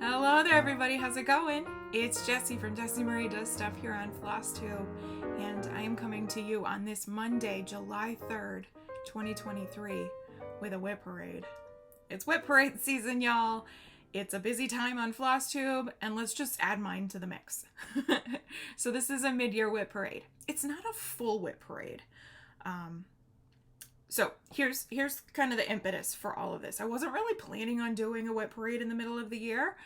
Hello there everybody, how's it going? It's Jessie from Jessie Marie Does Stuff here on FlossTube, and I am coming to you on this Monday, July 3rd, 2023 with a WIP parade. It's WIP parade season, y'all. It's a busy time on FlossTube, and let's just add mine to the mix. So this is a mid-year WIP parade. It's not a full WIP parade. So here's kind of the impetus for all of this. I wasn't really planning on doing a WIP parade in the middle of the year,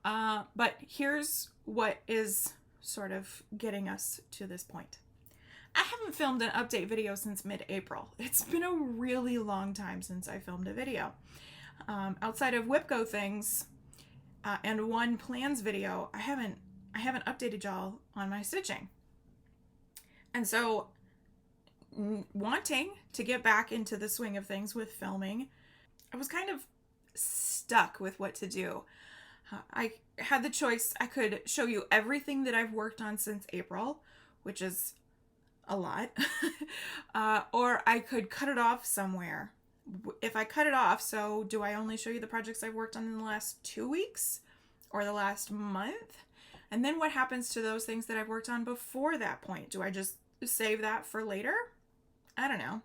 but here's what is sort of getting us to this point. I haven't filmed an update video since mid-April. It's been a really long time since I filmed a video. Outside of WIP Go things and one plans video, I haven't updated y'all on my stitching. And so wanting to get back into the swing of things with filming, I was kind of stuck with what to do. I had the choice. I could show you everything that I've worked on since April, which is a lot, or I could cut it off somewhere. If I cut it off, so do I only show you the projects I've worked on in the last 2 weeks or the last month? And then what happens to those things that I've worked on before that point? Do I just save that for later? I don't know.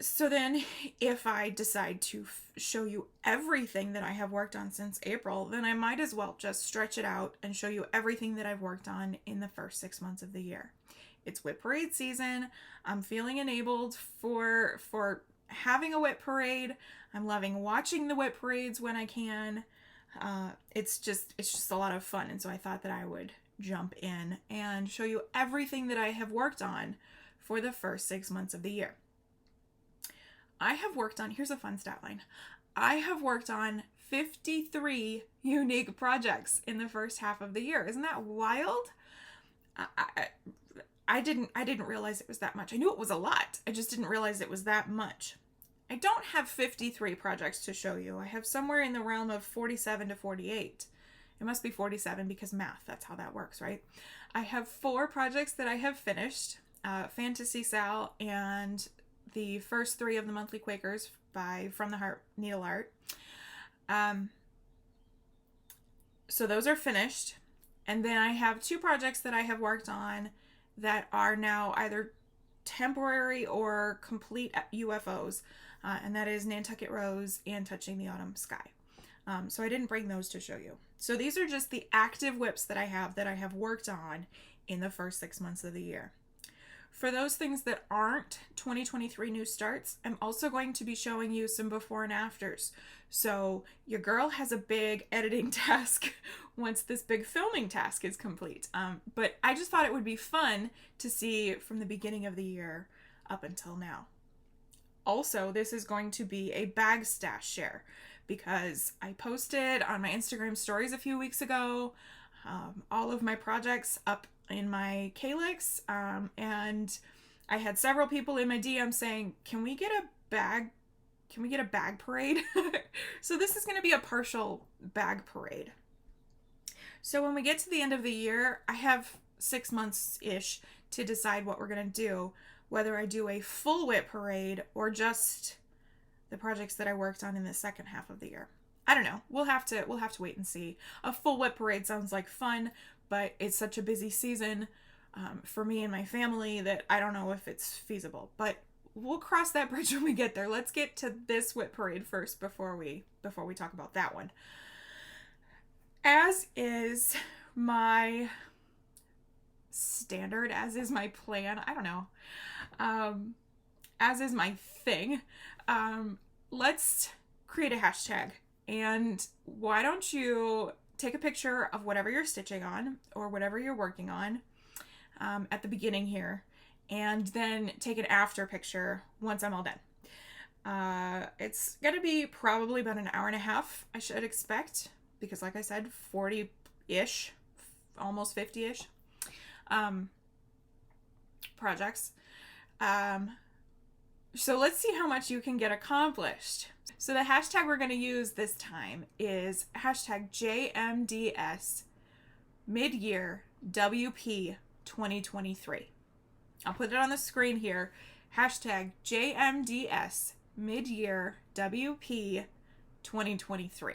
So then if I decide to show you everything that I have worked on since April, then I might as well just stretch it out and show you everything that I've worked on in the first 6 months of the year. It's WIP parade season. I'm feeling enabled for having a WIP parade. I'm loving watching the WIP parades when I can. It's just a lot of fun. And so I thought that I would jump in and show you everything that I have worked on for the first 6 months of the year. I have worked on, here's a fun stat line. I have worked on 53 unique projects in the first half of the year. Isn't that wild? I didn't realize it was that much. I knew it was a lot. I just didn't realize it was that much. I don't have 53 projects to show you. I have somewhere in the realm of 47 to 48. It must be 47 because math, that's how that works, right? I have 4 projects that I have finished. Fantasy Sal and the first 3 of the Monthly Quakers by From the Heart Needle Art. So those are finished. And then I have 2 projects that I have worked on that are now either temporary or complete UFOs. And that is Nantucket Rose and Touching the Autumn Sky. So I didn't bring those to show you. So these are just the active WIPs that I have worked on in the first 6 months of the year. For those things that aren't 2023 new starts, I'm also going to be showing you some before and afters. So your girl has a big editing task once this big filming task is complete. But I just thought it would be fun to see from the beginning of the year up until now. Also, this is going to be a bag stash share because I posted on my Instagram stories a few weeks ago all of my projects up in my Calyx, and I had several people in my DM saying, can we get a bag parade? So this is going to be a partial bag parade. So when we get to the end of the year, I have 6 months-ish to decide what we're going to do, whether I do a full WIP parade or just the projects that I worked on in the second half of the year. I don't know. We'll have to wait and see. A full WIP parade sounds like fun, but it's such a busy season for me and my family that I don't know if it's feasible. But we'll cross that bridge when we get there. Let's get to this WIP parade first before we talk about that one. As is my standard, as is my plan, I don't know, as is my thing, let's create a hashtag. And why don't you take a picture of whatever you're stitching on or whatever you're working on at the beginning here, and then take an after picture once I'm all done. It's going to be probably about an hour and a half, I should expect, because like I said, 40-ish, almost 50-ish projects. So let's see how much you can get accomplished. So the hashtag we're going to use this time is hashtag JMDS Midyear WP 2023. I'll put it on the screen here. Hashtag JMDS Midyear WP 2023.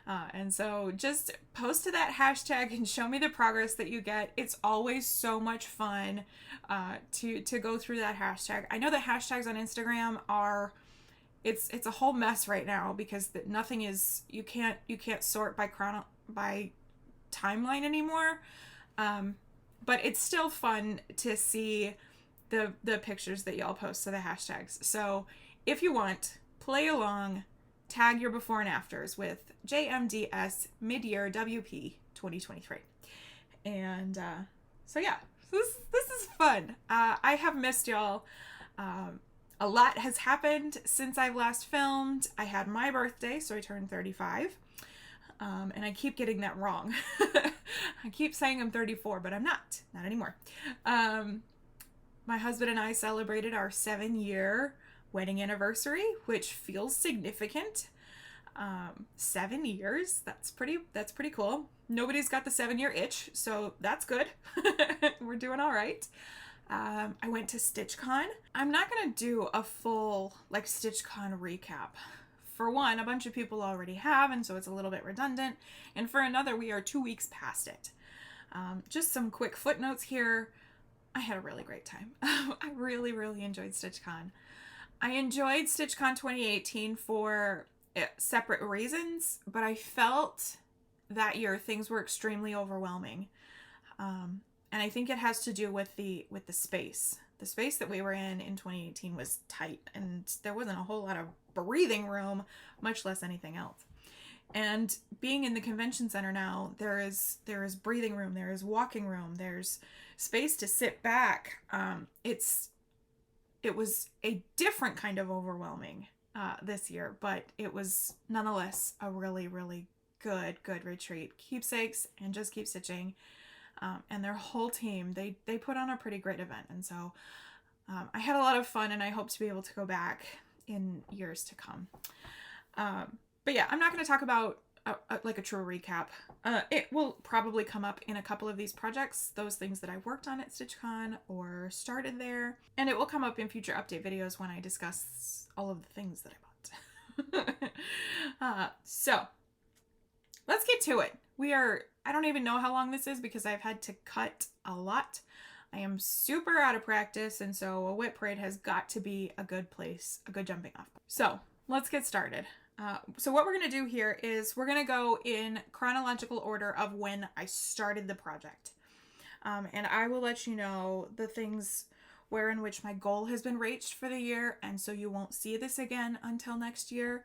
And so just post to that hashtag and show me the progress that you get. It's always so much fun to go through that hashtag. I know the hashtags on Instagram are it's a whole mess right now because nothing is you can't sort by timeline anymore. But it's still fun to see the pictures that y'all post to the hashtags. So if you want, play along, tag your before and afters with JMDS Midyear WP 2023. And so yeah, this is fun. I have missed y'all. A lot has happened since I've last filmed. I had my birthday, so I turned 35. And I keep getting that wrong. I keep saying I'm 34, but I'm not anymore. My husband and I celebrated our 7-year wedding anniversary, which feels significant. 7 years, that's pretty cool. Nobody's got the 7-year itch, so that's good. We're doing all right. I went to StitchCon. I'm not gonna do a full StitchCon recap. For one, a bunch of people already have, and so it's a little bit redundant. And for another, we are 2 weeks past it. Just some quick footnotes here. I had a really great time. I really, really enjoyed StitchCon. I enjoyed StitchCon 2018 for separate reasons, but I felt that year things were extremely overwhelming. And I think it has to do with the space. The space that we were in 2018 was tight, and there wasn't a whole lot of breathing room, much less anything else. And being in the convention center now, there is breathing room, there is walking room, there's space to sit back. It was a different kind of overwhelming this year, but it was nonetheless a really, really good retreat. Keepsakes and Just Keep Stitching, and their whole team, they put on a pretty great event. And so I had a lot of fun, and I hope to be able to go back in years to come. But yeah, I'm not going to talk about a true recap. It will probably come up in a couple of these projects, those things that I worked on at StitchCon or started there. And it will come up in future update videos when I discuss all of the things that I bought. So let's get to it. I don't even know how long this is because I've had to cut a lot. I am super out of practice, and so a WIP parade has got to be a good place, a good jumping off. So let's get started. So what we're going to do here is we're going to go in chronological order of when I started the project. And I will let you know the things where in which my goal has been reached for the year, and so you won't see this again until next year.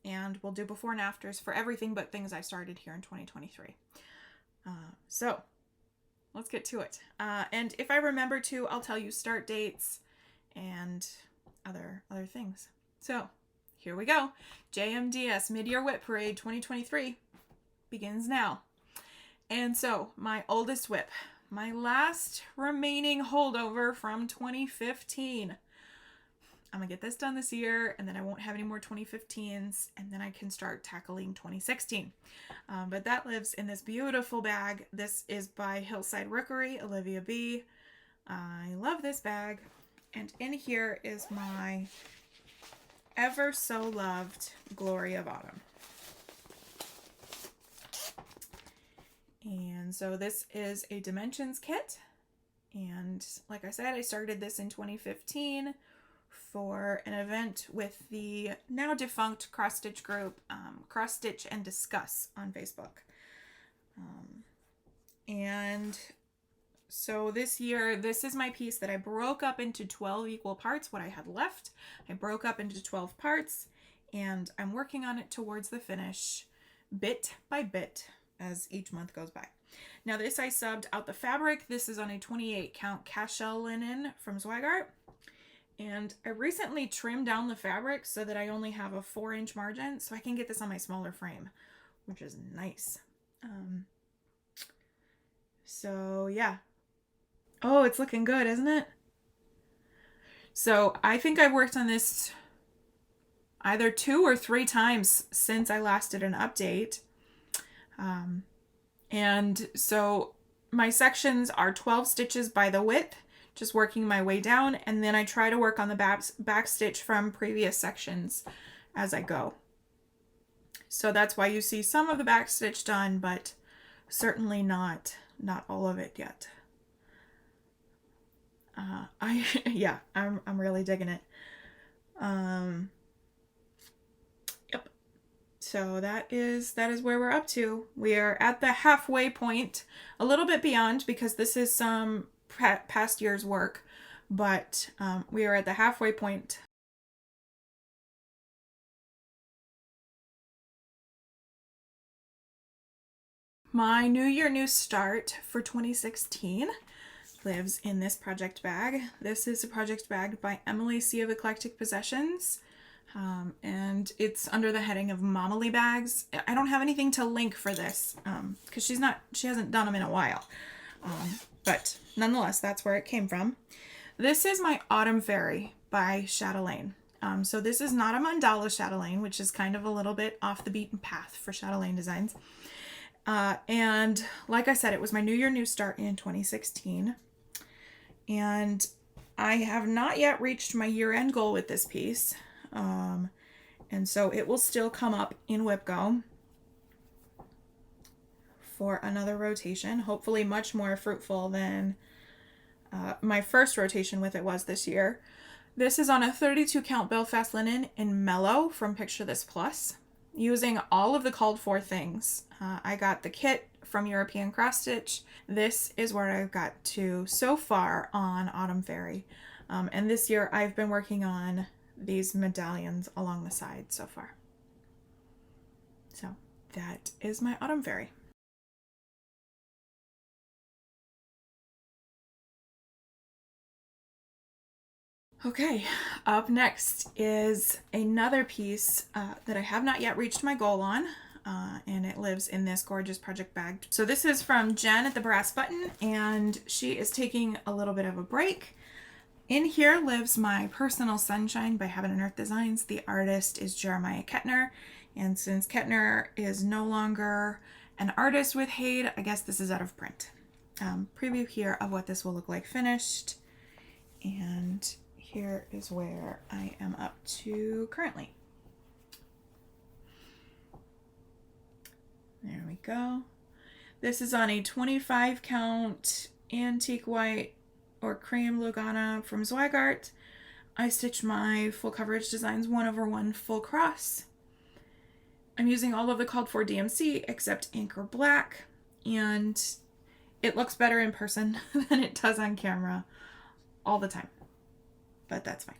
And we'll do before and afters for everything but things I started here in 2023. So let's get to it. And if I remember to, I'll tell you start dates and other things. So here we go. JMDS Midyear WIP Parade 2023 begins now. And so my oldest WIP, my last remaining holdover from 2015. I'm gonna get this done this year, and then I won't have any more 2015s, and then I can start tackling 2016. But that lives in this beautiful bag. This is by Hillside Rookery, Olivia B. I love this bag. And in here is my ever so loved Glory of Autumn. And so this is a dimensions kit. And like I said, I started this in 2015 for an event with the now defunct cross stitch group, Cross Stitch and Discuss on Facebook. And so this year, this is my piece that I broke up into 12 equal parts, what I had left. I broke up into 12 parts, and I'm working on it towards the finish, bit by bit, as each month goes by. Now this I subbed out the fabric. This is on a 28 count cashel linen from Zweigart. And I recently trimmed down the fabric so that I only have a 4-inch margin, so I can get this on my smaller frame, which is nice. So yeah. Oh, it's looking good, isn't it? So I think I've worked on this either 2 or 3 times since I last did an update. And so my sections are 12 stitches by the width, just working my way down, and then I try to work on the back stitch from previous sections as I go. So that's why you see some of the back stitch done, but certainly not all of it yet. Yeah, I'm really digging it. Yep. So that is where we're up to. We are at the halfway point, a little bit beyond because this is some past year's work, but we are at the halfway point. My New Year, New Start for 2016 lives in this project bag. This is a project bag by Emily C. of Eclectic Possessions, and it's under the heading of Momily bags. I don't have anything to link for this because she hasn't done them in a while, but nonetheless, that's where it came from. This is my Autumn Fairy by Chatelaine. So this is not a mandala chatelaine, which is kind of a little bit off the beaten path for chatelaine designs. And like I said, it was my New Year, New Start in 2016. And I have not yet reached my year-end goal with this piece. And so it will still come up in WIP Go for another rotation, hopefully much more fruitful than my first rotation with it was this year. This is on a 32 count Belfast linen in Mellow from Picture This Plus, using all of the called for things. I got the kit from European Cross Stitch. This is where I've got to so far on Autumn Fairy. And this year I've been working on these medallions along the side so far. So that is my Autumn Fairy. Okay, up next is another piece that I have not yet reached my goal on, and it lives in this gorgeous project bag. So this is from Jen at the Brass Button, and she is taking a little bit of a break. In here lives my Personal Sunshine by Heaven and Earth Designs. The artist is Jeremiah Kettner, and since Kettner is no longer an artist with HAED, I guess this is out of print. Preview here of what this will look like finished, and here is where I am up to currently. There we go. This is on a 25 count antique white or cream Lugana from Zweigart. I stitched my full coverage designs 1/1 full cross. I'm using all of the called for DMC except ink or black, and it looks better in person than it does on camera all the time. But that's fine.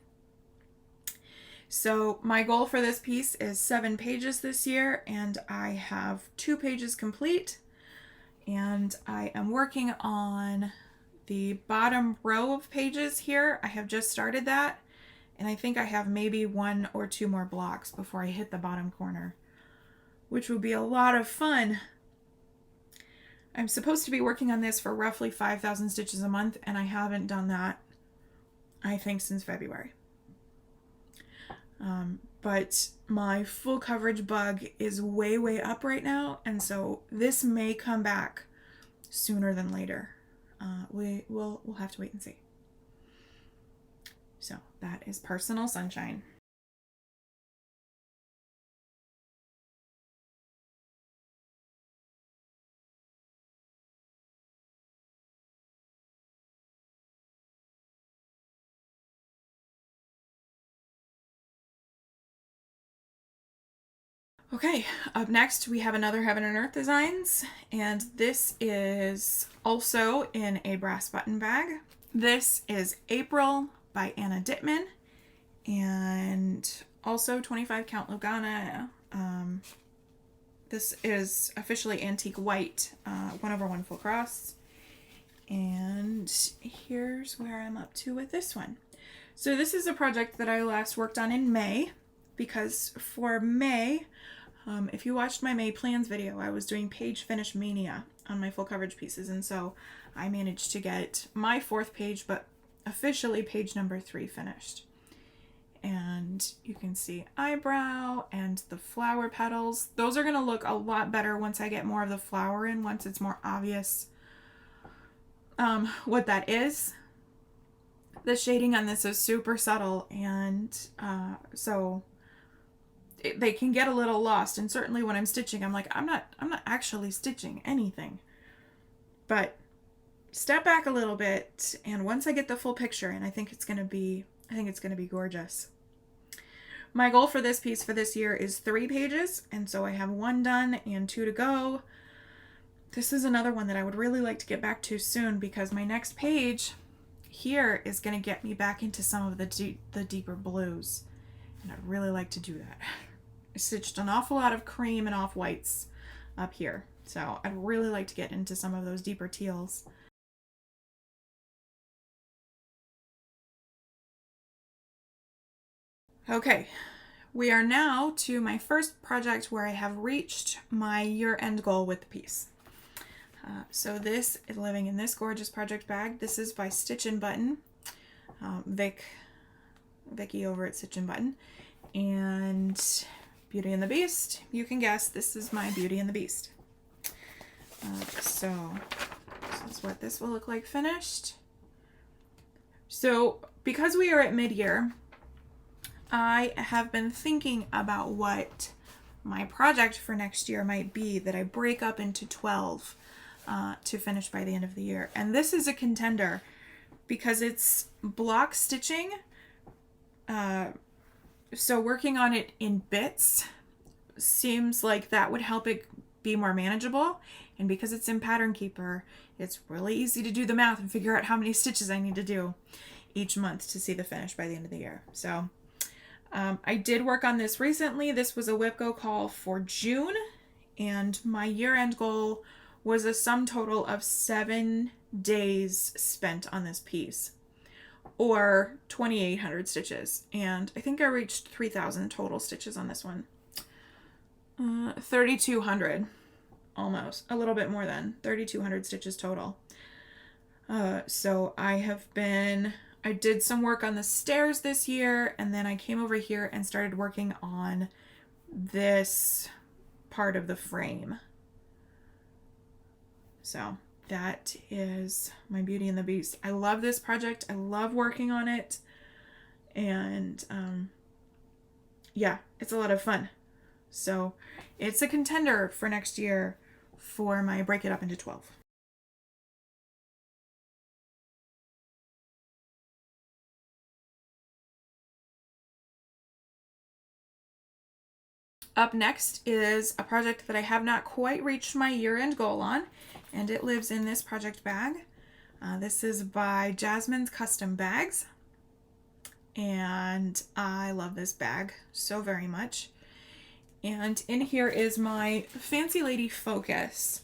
So my goal for this piece is 7 pages this year, and I have 2 pages complete, and I am working on the bottom row of pages here. I have just started that, and I think I have maybe 1 or 2 more blocks before I hit the bottom corner, which would be a lot of fun. I'm supposed to be working on this for roughly 5,000 stitches a month, and I haven't done that, I think, since February. But my full coverage bug is way up right now, and so this may come back sooner than later. We'll have to wait and see. So that is Personal Sunshine. Okay, up next we have another Heaven and Earth Designs, and this is also in a brass button bag. This is April by Anna Dittman, and also 25 count Lugana. This is officially antique white, 1/1 full cross. And here's where I'm up to with this one. So this is a project that I last worked on in May, because for May, if you watched my May plans video, I was doing page finish mania on my full coverage pieces, and so I managed to get my 4th page, but officially page number 3 finished. And you can see eyebrow and the flower petals. Those are going to look a lot better once I get more of the flower in, once it's more obvious what that is. The shading on this is super subtle, and so they can get a little lost. And certainly when I'm stitching, I'm like, I'm not actually stitching anything. But step back a little bit, and once I get the full picture, and I think it's gonna be gorgeous. My goal for this piece for this year is 3 pages, and so I have 1 done and 2 to go. This is another one that I would really like to get back to soon, because my next page here is going to get me back into some of the deeper blues, and I'd really like to do that. I stitched an awful lot of cream and off-whites up here, so I'd really like to get into some of those deeper teals. Okay, we are now to my first project where I have reached my year-end goal with the piece. So this is living in this gorgeous project bag. This is by Stitch and Button, Vicky over at Stitch and Button, and Beauty and the Beast. You can guess this is my Beauty and the Beast. So this is what this will look like finished. So because we are at mid-year, I have been thinking about what my project for next year might be that I break up into 12 to finish by the end of the year. And this is a contender because it's block stitching. So working on it in bits seems like that would help it be more manageable. And because it's in Pattern Keeper, it's really easy to do the math and figure out how many stitches I need to do each month to see the finish by the end of the year. So I did work on this recently. This was a WIP Go call for June, and my year-end goal was a sum total of 7 days spent on this piece, or 2,800 stitches. And I think I reached 3,000 total stitches on this one. 3,200, almost, a little bit more than 3,200 stitches total. So I did some work on the stairs this year, and then I came over here and started working on this part of the frame. So that is my Beauty and the Beast. I love this project. I love working on it. And yeah, it's a lot of fun. So it's a contender for next year for my break it up into 12. Up next is a project that I have not quite reached my year-end goal on, and it lives in this project bag. This is by Jasmine's Custom Bags, and I love this bag so very much. And in here is my Fancy Lady Focus.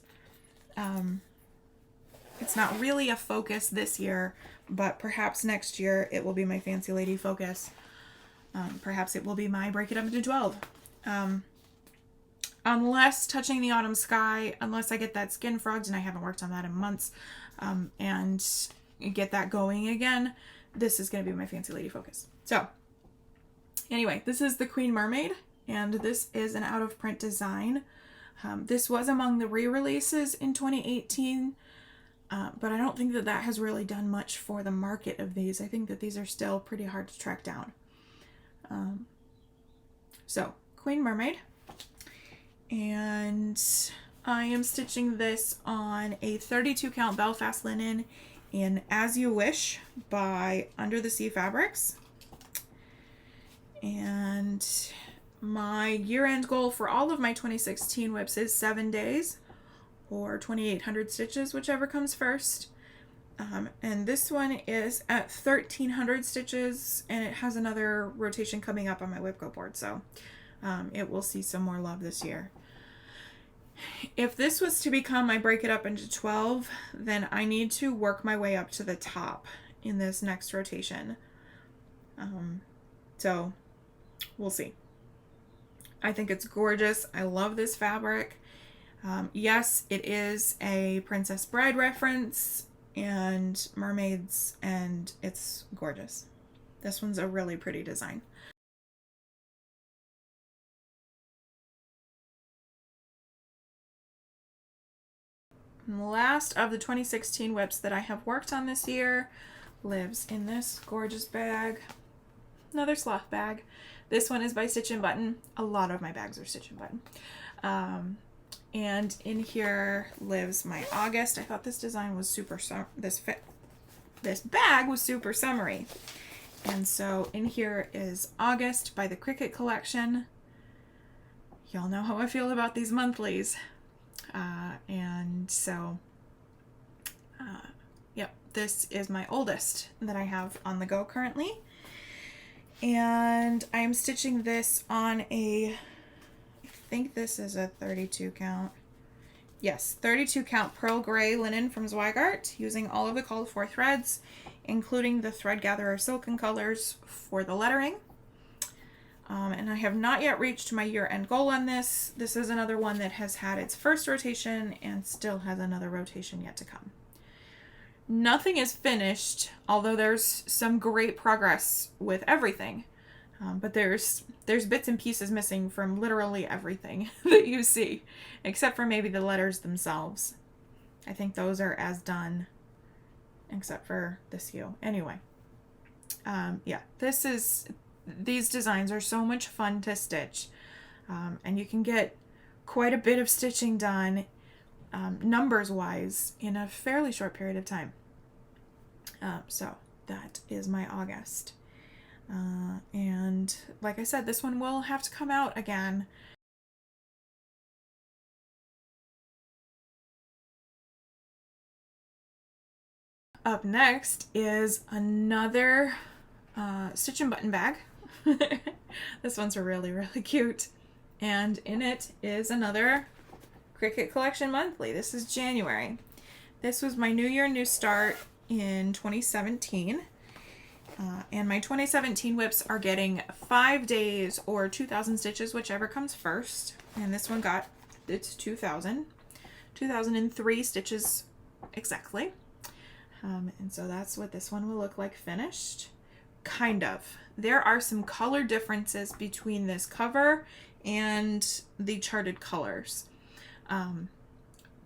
It's not really a focus this year, but perhaps next year it will be my Fancy Lady Focus. Perhaps it will be my Break It Up into 12. Unless Touching the Autumn Sky, unless I get that Skin Frogged, and I haven't worked on that in months, and get that going again, this is going to be my Fancy Lady Focus. So anyway, this is the Queen Mermaid, and this is an out-of-print design. This was among the re-releases in 2018, but I don't think that that has really done much for the market of these. I think that these are still pretty hard to track down. So Queen Mermaid, and I am stitching this on a 32 count Belfast linen in As You Wish by Under the Sea Fabrics. And my year-end goal for all of my 2016 WIPs is 7 days or 2,800 stitches, whichever comes first. And this one is at 1,300 stitches, and it has another rotation coming up on my WIP Go board, so it will see some more love this year. If this was to become my Break It Up into 12, then I need to work my way up to the top in this next rotation. So we'll see. I think it's gorgeous. I love this fabric. Yes, it is a Princess Bride reference and mermaids, and it's gorgeous. This one's a really pretty design. And the last of the 2016 WIPs that I have worked on this year lives in this gorgeous bag. another sloth bag. This one is by Stitch and Button. A lot of my bags are Stitch and Button. And in here lives my August. I thought this design was super, this bag was super summery. And so in here is August by the Cricut Collection. Y'all know how I feel about these monthlies. And so, yep, this is my oldest that I have on the go currently. And I'm stitching this on I think this is a 32 count. Yes, 32 count pearl gray linen from Zweigart, using all of the called for threads, including the Thread Gatherer Silken colors for the lettering. And I have not yet reached my year-end goal on this. This is another one that has had its first rotation and still has another rotation yet to come. Nothing is finished, although there's some great progress with everything. But there's bits and pieces missing from literally everything that you see, except for maybe the letters themselves. I think those are as done, except for this hue. Anyway, yeah, these designs are so much fun to stitch, and you can get quite a bit of stitching done, numbers-wise, in a fairly short period of time. So that is my August. And like I said, this one will have to come out again. Up next is another Stitch and Button bag. This one's really, really cute. And in it is another Cricut Collection monthly. This is January. This was my New Year, New Start in 2017. And my 2017 WIPs are getting 5 days or 2,000 stitches, whichever comes first. And this one got its 2003 stitches exactly. And so that's what this one will look like finished. Kind of. There are some color differences between this cover and the charted colors.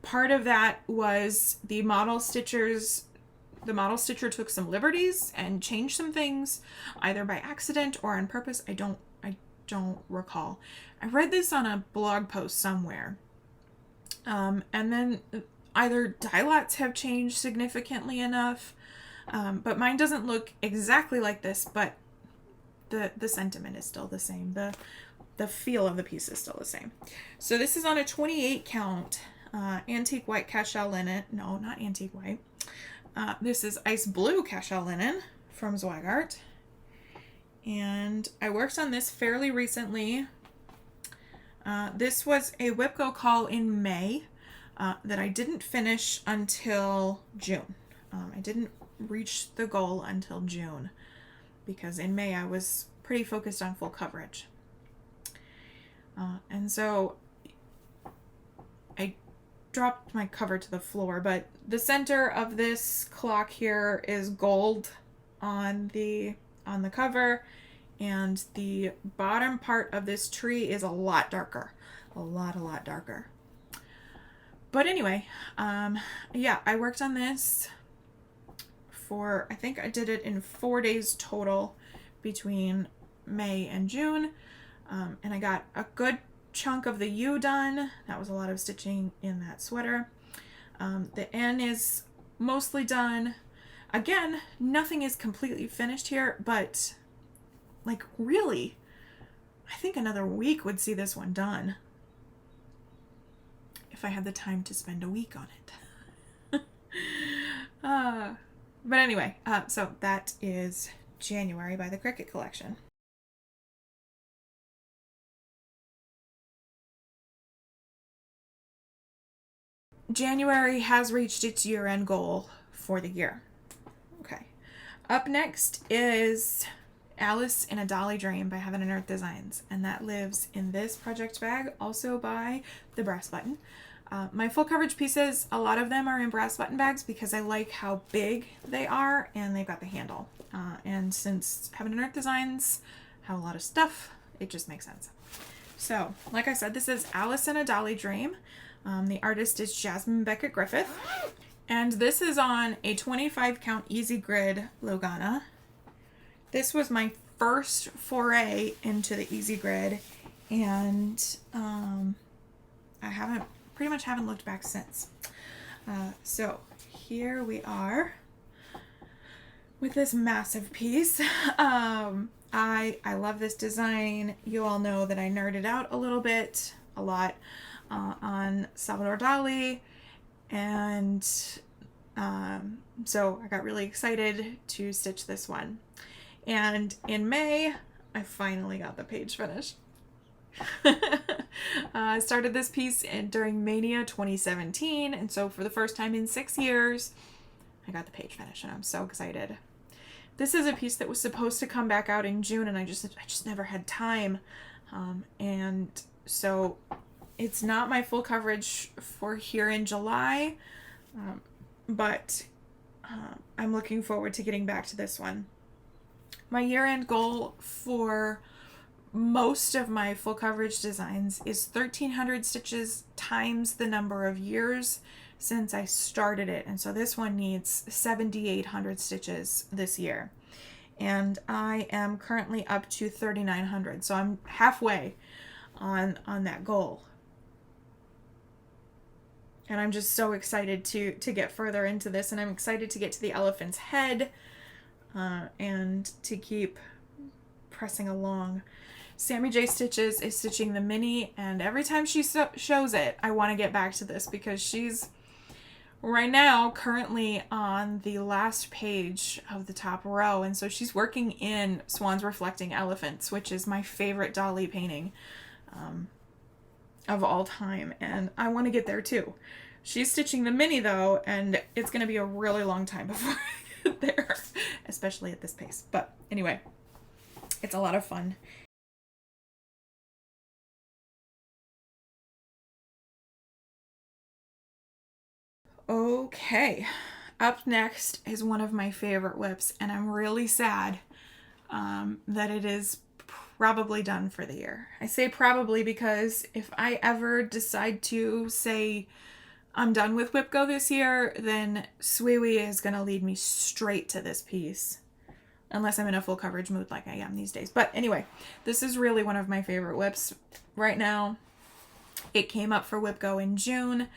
Part of that was the model stitcher took some liberties and changed some things, either by accident or on purpose. I don't recall. I read this on a blog post somewhere. And then either die lots have changed significantly enough, but mine doesn't look exactly like this, but the sentiment is still the same. The feel of the piece is still the same. So this is on a 28 count antique white cashel linen. No, not antique white. This is ice blue cashel linen from Zweigart. And I worked on this fairly recently. This was a WIP Go call in May that I didn't finish until June. I didn't reach the goal until June because in May I was pretty focused on full coverage. And so I dropped my cover to the floor, but the center of this clock here is gold on the cover, and the bottom part of this tree is a lot darker, a lot darker. But anyway, yeah, I worked on this for, I think I did it in 4 days total between May and June, and I got a good chunk of the U done. That was a lot of stitching in that sweater. The N is mostly done. Again, nothing is completely finished here, but like really, I think another week would see this one done if I had the time to spend a week on it. But anyway, so that is January by the Cricut Collection. January has reached its year-end goal for the year. Okay. Up next is Alice in a Dolly Dream by Heaven and Earth Designs, and that lives in this project bag, also by the Brass Button. My full coverage pieces, a lot of them are in Brass Button bags because I like how big they are and they've got the handle. And since Heaven and Earth Designs have a lot of stuff, it just makes sense. So, like I said, this is Alice in a Dolly Dream. The artist is Jasmine Beckett Griffith, and this is on a 25 count easy grid Lugana. This was my first foray into the Easy Grid, and I pretty much haven't looked back since. So here we are with this massive piece. I love this design. You all know that I nerded out a lot on Salvador Dali, and so I got really excited to stitch this one. And in May, I finally got the page finished. I started this piece during Mania 2017, and so for the first time in 6 years, I got the page finished, and I'm so excited. This is a piece that was supposed to come back out in June, and I just never had time, and so it's not my full coverage for here in July, but I'm looking forward to getting back to this one. My year-end goal for most of my full coverage designs is 1,300 stitches times the number of years since I started it, and so this one needs 7,800 stitches this year, and I am currently up to 3,900, so I'm halfway on that goal, and I'm just so excited to get further into this, and I'm excited to get to the elephant's head and to keep pressing along. Sammy J Stitches is stitching the mini, and every time she shows it, I want to get back to this because she's right now currently on the last page of the top row, and so she's working in Swans Reflecting Elephants, which is my favorite Dali painting of all time, and I want to get there too. She's stitching the mini though, and it's going to be a really long time before I get there, especially at this pace. But anyway, it's a lot of fun. Okay, up next is one of my favorite WIPs, and I'm really sad that it is probably done for the year. I say probably because if I ever decide to say I'm done with WIP Go this year, then Sweewee is going to lead me straight to this piece, unless I'm in a full coverage mood like I am these days. But anyway, this is really one of my favorite WIPs right now. It came up for WIP Go in June.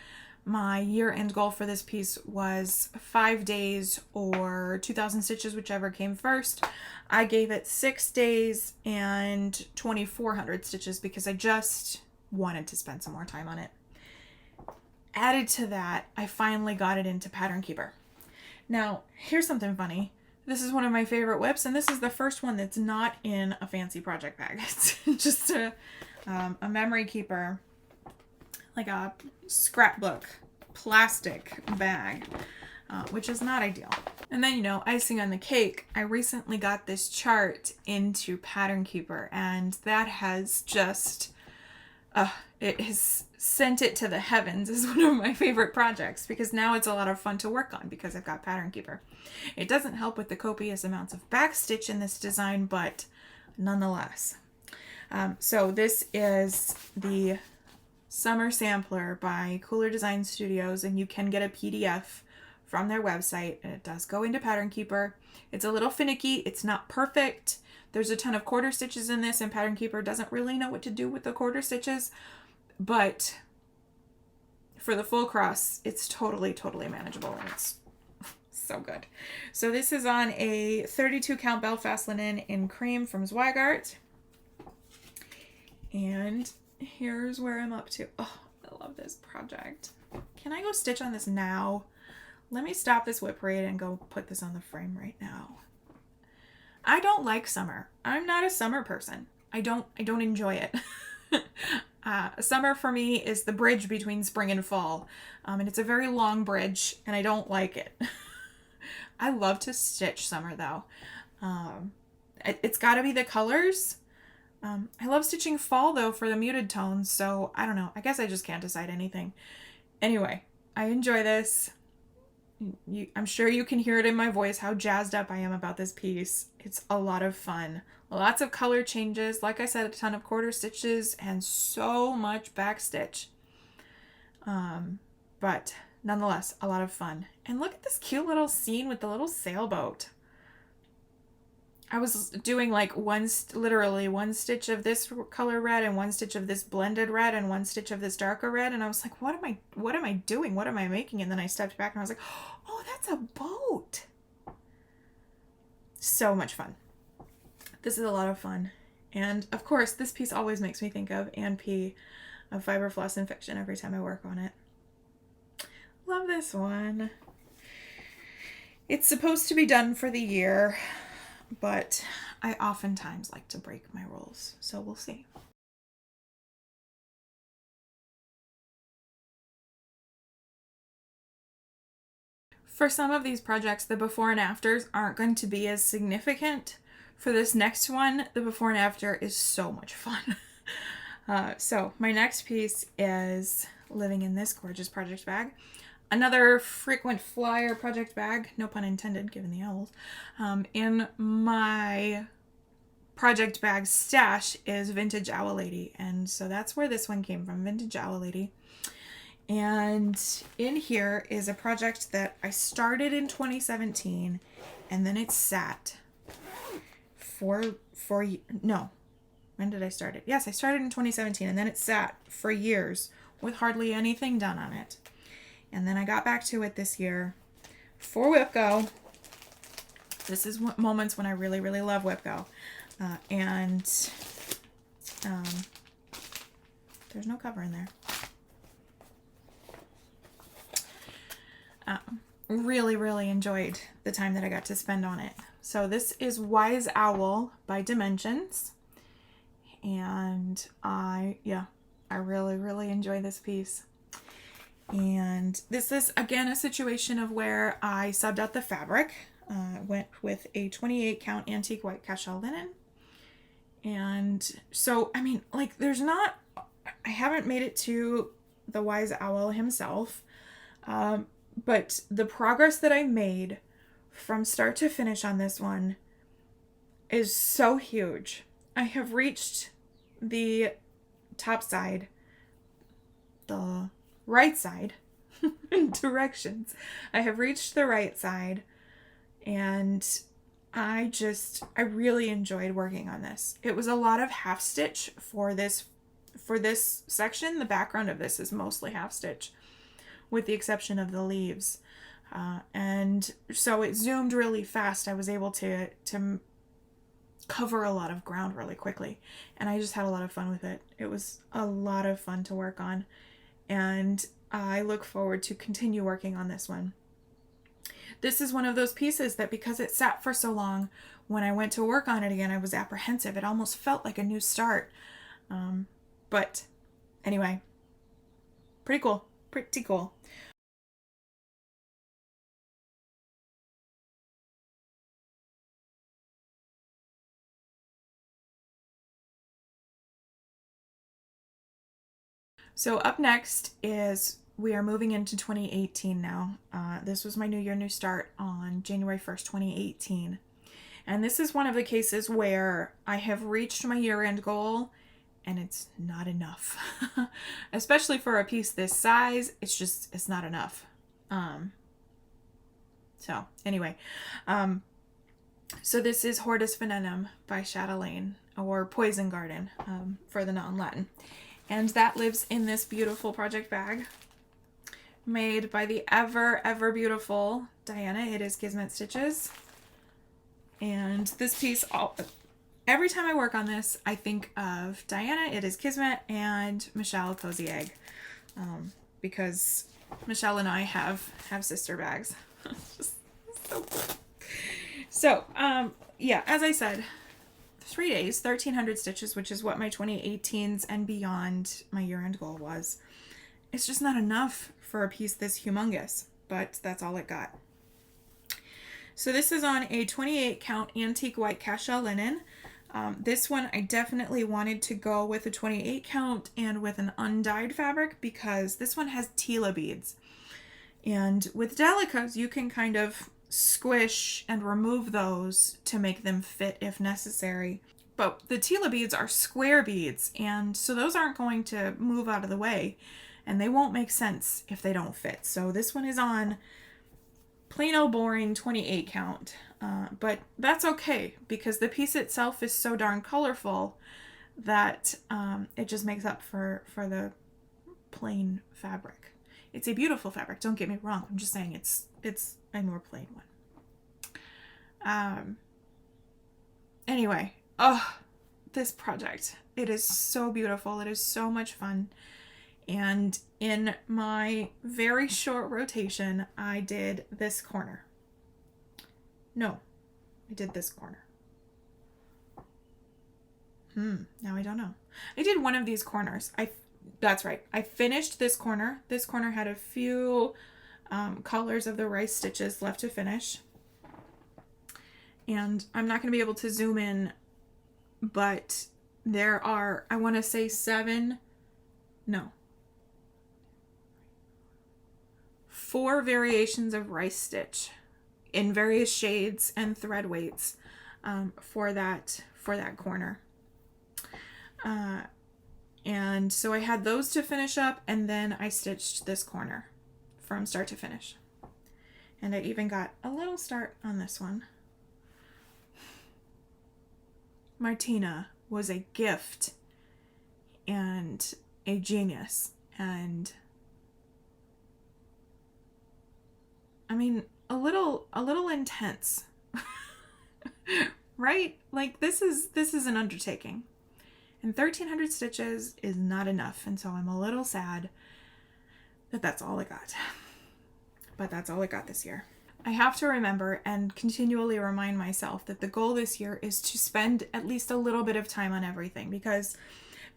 My year-end goal for this piece was 5 days or 2,000 stitches, whichever came first. I gave it 6 days and 2,400 stitches because I just wanted to spend some more time on it. Added to that, I finally got it into Pattern Keeper. Now, here's something funny. This is one of my favorite WIPs, and this is the first one that's not in a fancy project bag. It's just a memory keeper, like a scrapbook plastic bag, which is not ideal. And then, you know, icing on the cake, I recently got this chart into Pattern Keeper, and that has just, it has sent it to the heavens as one of my favorite projects, because now it's a lot of fun to work on because I've got Pattern Keeper. It doesn't help with the copious amounts of backstitch in this design, but nonetheless. So this is the Summer Sampler by Cooler Design Studios, and you can get a PDF from their website, and it does go into Pattern Keeper. It's a little finicky. It's not perfect. There's a ton of quarter stitches in this, and Pattern Keeper doesn't really know what to do with the quarter stitches, but for the full cross, it's totally manageable, and it's so good. So this is on a 32 count Belfast linen in cream from Zweigart, and here's where I'm up to. Oh, I love this project. Can I go stitch on this now? Let me stop this WIP parade and go put this on the frame right now. I don't like summer. I'm not a summer person. I don't enjoy it. Summer for me is the bridge between spring and fall, and it's a very long bridge, and I don't like it. I love to stitch summer though. It's got to be the colors. I love stitching fall though for the muted tones, so I don't know. I guess I just can't decide anything. Anyway, I enjoy this. I'm sure you can hear it in my voice how jazzed up I am about this piece. It's a lot of fun. Lots of color changes. Like I said, a ton of quarter stitches and so much backstitch. But nonetheless, a lot of fun. And look at this cute little scene with the little sailboat. I was doing like literally one stitch of this color red and one stitch of this blended red and one stitch of this darker red, and I was like, what am I doing? What am I making? And then I stepped back and I was like, oh, that's a boat. So much fun. This is a lot of fun. And of course, this piece always makes me think of Ann P. of Fiber Floss and Fiction every time I work on it. Love this one. It's supposed to be done for the year, but I oftentimes like to break my rules, so we'll see. For some of these projects, the before and afters aren't going to be as significant. For this next one, the before and after is so much fun. So my next piece is living in this gorgeous project bag. Another frequent flyer project bag, no pun intended, given the owls. In my project bag stash is Vintage Owl Lady, and so that's where this one came from, Vintage Owl Lady. And in here is a project that I started in 2017, and then it sat no, when did I start it? Yes, I started in 2017, and then it sat for years with hardly anything done on it. And then I got back to it this year for WIP Go. This is moments when I really, really love WIP Go. There's no cover in there. Really, really enjoyed the time that I got to spend on it. So this is Wise Owl by Dimensions. And I really, really enjoy this piece. And this is, again, a situation of where I subbed out the fabric. Went with a 28 count antique white cashel linen. And so, I mean, like, I haven't made it to the Wise Owl himself. But the progress that I made from start to finish on this one is so huge. I have reached the top side, the right side, directions. I have reached the right side, and I really enjoyed working on this. It was a lot of half stitch for this section. The background of this is mostly half stitch, with the exception of the leaves. And so it zoomed really fast. I was able to cover a lot of ground really quickly, and I just had a lot of fun with it. It was a lot of fun to work on, and I look forward to continue working on this one. This is one of those pieces that, because it sat for so long, when I went to work on it again, I was apprehensive. It almost felt like a new start. But anyway, pretty cool. Pretty cool. So up next is, we are moving into 2018 now. This was my New Year, New Start on January 1st, 2018. And this is one of the cases where I have reached my year-end goal and it's not enough. Especially for a piece this size, it's not enough. So anyway, so this is Hortus Venenum by Chatelaine, or Poison Garden for the non-Latin. And that lives in this beautiful project bag made by the ever, ever beautiful Diana. It is Kismet Stitches. And this piece, every time I work on this, I think of Diana, It is Kismet, and Michelle, Cozy Egg. Because Michelle and I have sister bags. Just so cool. So, yeah, as I said, 3 days, 1,300 stitches, which is what my 2018s and beyond my year-end goal was. It's just not enough for a piece this humongous, but that's all it got. So this is on a 28 count antique white cashel linen. This one I definitely wanted to go with a 28 count and with an undyed fabric, because this one has Tila beads. And with Delicas, you can kind of squish and remove those to make them fit if necessary. But the Tila beads are square beads, and so those aren't going to move out of the way, and they won't make sense if they don't fit. So this one is on plain old boring 28 count. But that's okay because the piece itself is so darn colorful that it just makes up for the plain fabric. It's a beautiful fabric, don't get me wrong. I'm just saying it's a more plain one. Anyway, this project, it is so beautiful. It is so much fun. And in my very short rotation, I did this corner. No, I did this corner. Now I don't know. I did one of these corners. That's right. I finished this corner. This corner had a few colors of the rice stitches left to finish. And I'm not going to be able to zoom in, but there are, I want to say 4 variations of rice stitch in various shades and thread weights for that corner. And so I had those to finish up, and then I stitched this corner from start to finish. And I even got a little start on this one. Martina was a gift and a genius, and I mean, a little intense. Right? Like this is an undertaking. And 1,300 stitches is not enough, and so I'm a little sad that that's all I got. But that's all I got this year. I have to remember and continually remind myself that the goal this year is to spend at least a little bit of time on everything, because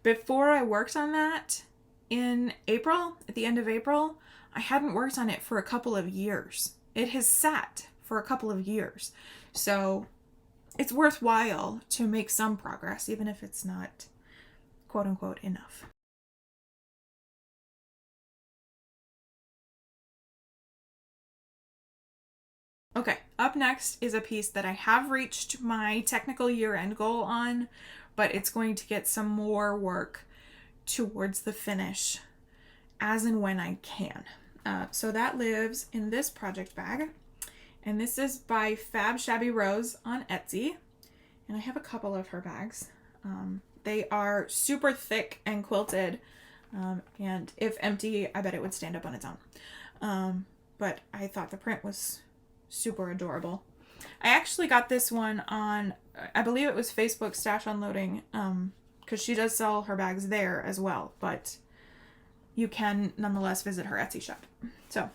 before I worked on that in April, at the end of April, I hadn't worked on it for a couple of years. It has sat for a couple of years. So it's worthwhile to make some progress, even if it's not quote unquote enough. Okay, up next is a piece that I have reached my technical year-end goal on, but it's going to get some more work towards the finish as and when I can. So that lives in this project bag, and this is by Fab Shabby Rose on Etsy, and I have a couple of her bags. They are super thick and quilted, and if empty, I bet it would stand up on its own. But I thought the print was super adorable. I actually got this one on, I believe it was Facebook Stash Unloading, because she does sell her bags there as well, but you can nonetheless visit her Etsy shop. So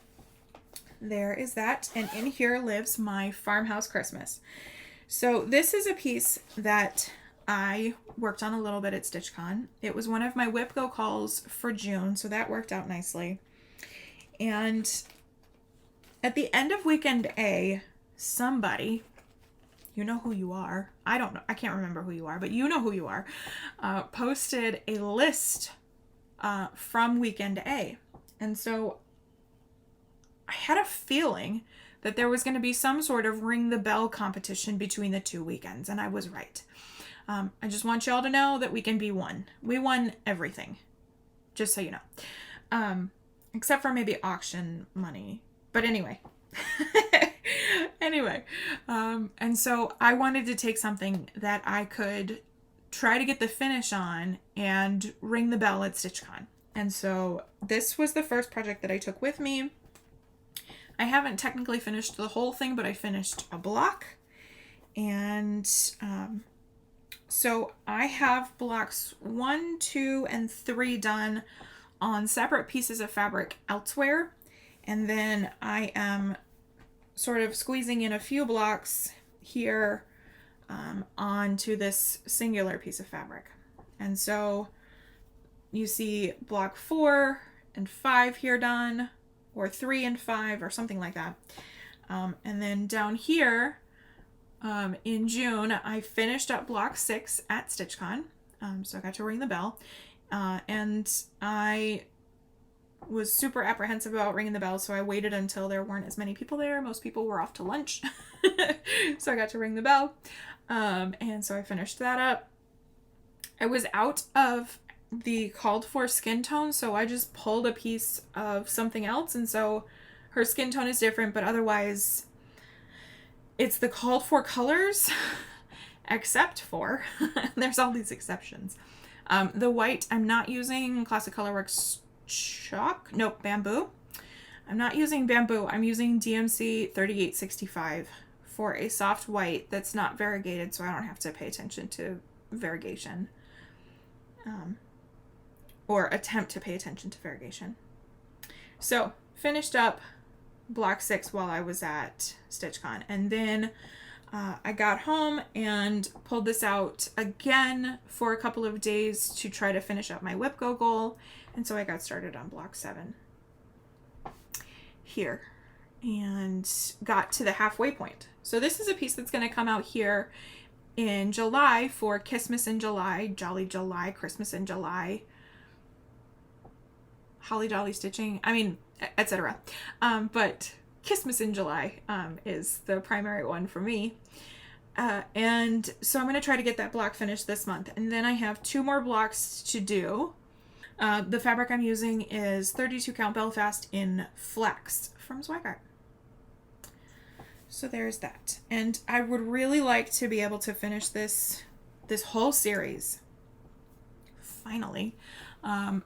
there is that, and in here lives my Farmhouse Christmas. So this is a piece that I worked on a little bit at StitchCon. It was one of my WIP Go calls for June, so that worked out nicely. And at the end of weekend A, somebody, you know who you are, I don't know, I can't remember who you are, but you know who you are, posted a list from weekend A. And so I had a feeling that there was going to be some sort of ring the bell competition between the two weekends, and I was right. I just want y'all to know that weekend B won. We won everything, just so you know. Except for maybe auction money. But anyway. And so I wanted to take something that I could try to get the finish on and ring the bell at StitchCon. And so this was the first project that I took with me. I haven't technically finished the whole thing, but I finished a block. And so I have blocks 1, 2, and 3 done on separate pieces of fabric elsewhere. And then I am sort of squeezing in a few blocks here onto this singular piece of fabric. And so you see block 4 and 5 here done, or 3 and 5, or something like that. And then down here in June, I finished up block 6 at StitchCon. So I got to ring the bell. And I was super apprehensive about ringing the bell, so I waited until there weren't as many people there. Most people were off to lunch. So I got to ring the bell. And so I finished that up. I was out of the called for skin tone, so I just pulled a piece of something else, and so Her skin tone is different, but otherwise it's the called for colors, except for, there's all these exceptions. The white, I'm not using Classic Colorworks chalk. Nope, bamboo. I'm not using bamboo. I'm using DMC 3865 for a soft white that's not variegated, so I don't have to pay attention to variegation. Or attempt to pay attention to variegation. So, finished up block 6 while I was at StitchCon. And then I got home and pulled this out again for a couple of days to try to finish up my WIP Go goal. And so I got started on block 7 here and got to the halfway point. So this is a piece that's going to come out here in July for Christmas in July, Jolly July, Christmas in July, Holly Jolly stitching, I mean, etc. But Christmas in July is the primary one for me. And so I'm going to try to get that block finished this month. And then I have 2 more blocks to do. The fabric I'm using is 32 count Belfast in Flex from Swagart. So there's that. And I would really like to be able to finish this whole series finally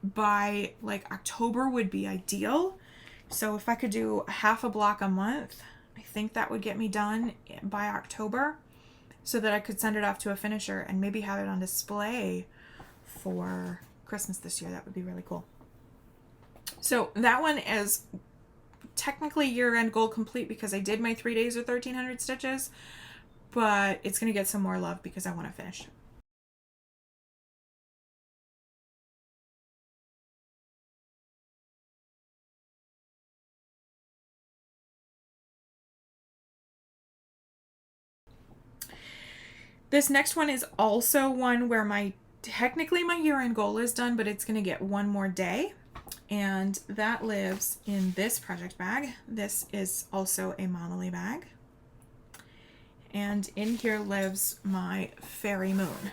by like October would be ideal. So if I could do half a block a month, I think that would get me done by October so that I could send it off to a finisher and maybe have it on display for Christmas this year. That would be really cool. So that one is technically year-end goal complete because I did my 3 days or 1,300 stitches, but it's going to get some more love because I want to finish. This next one is also one where technically my year-end goal is done, but it's going to get one more day. And that lives in this project bag. This is also a Monolith bag. And in here lives my Fairy Moon.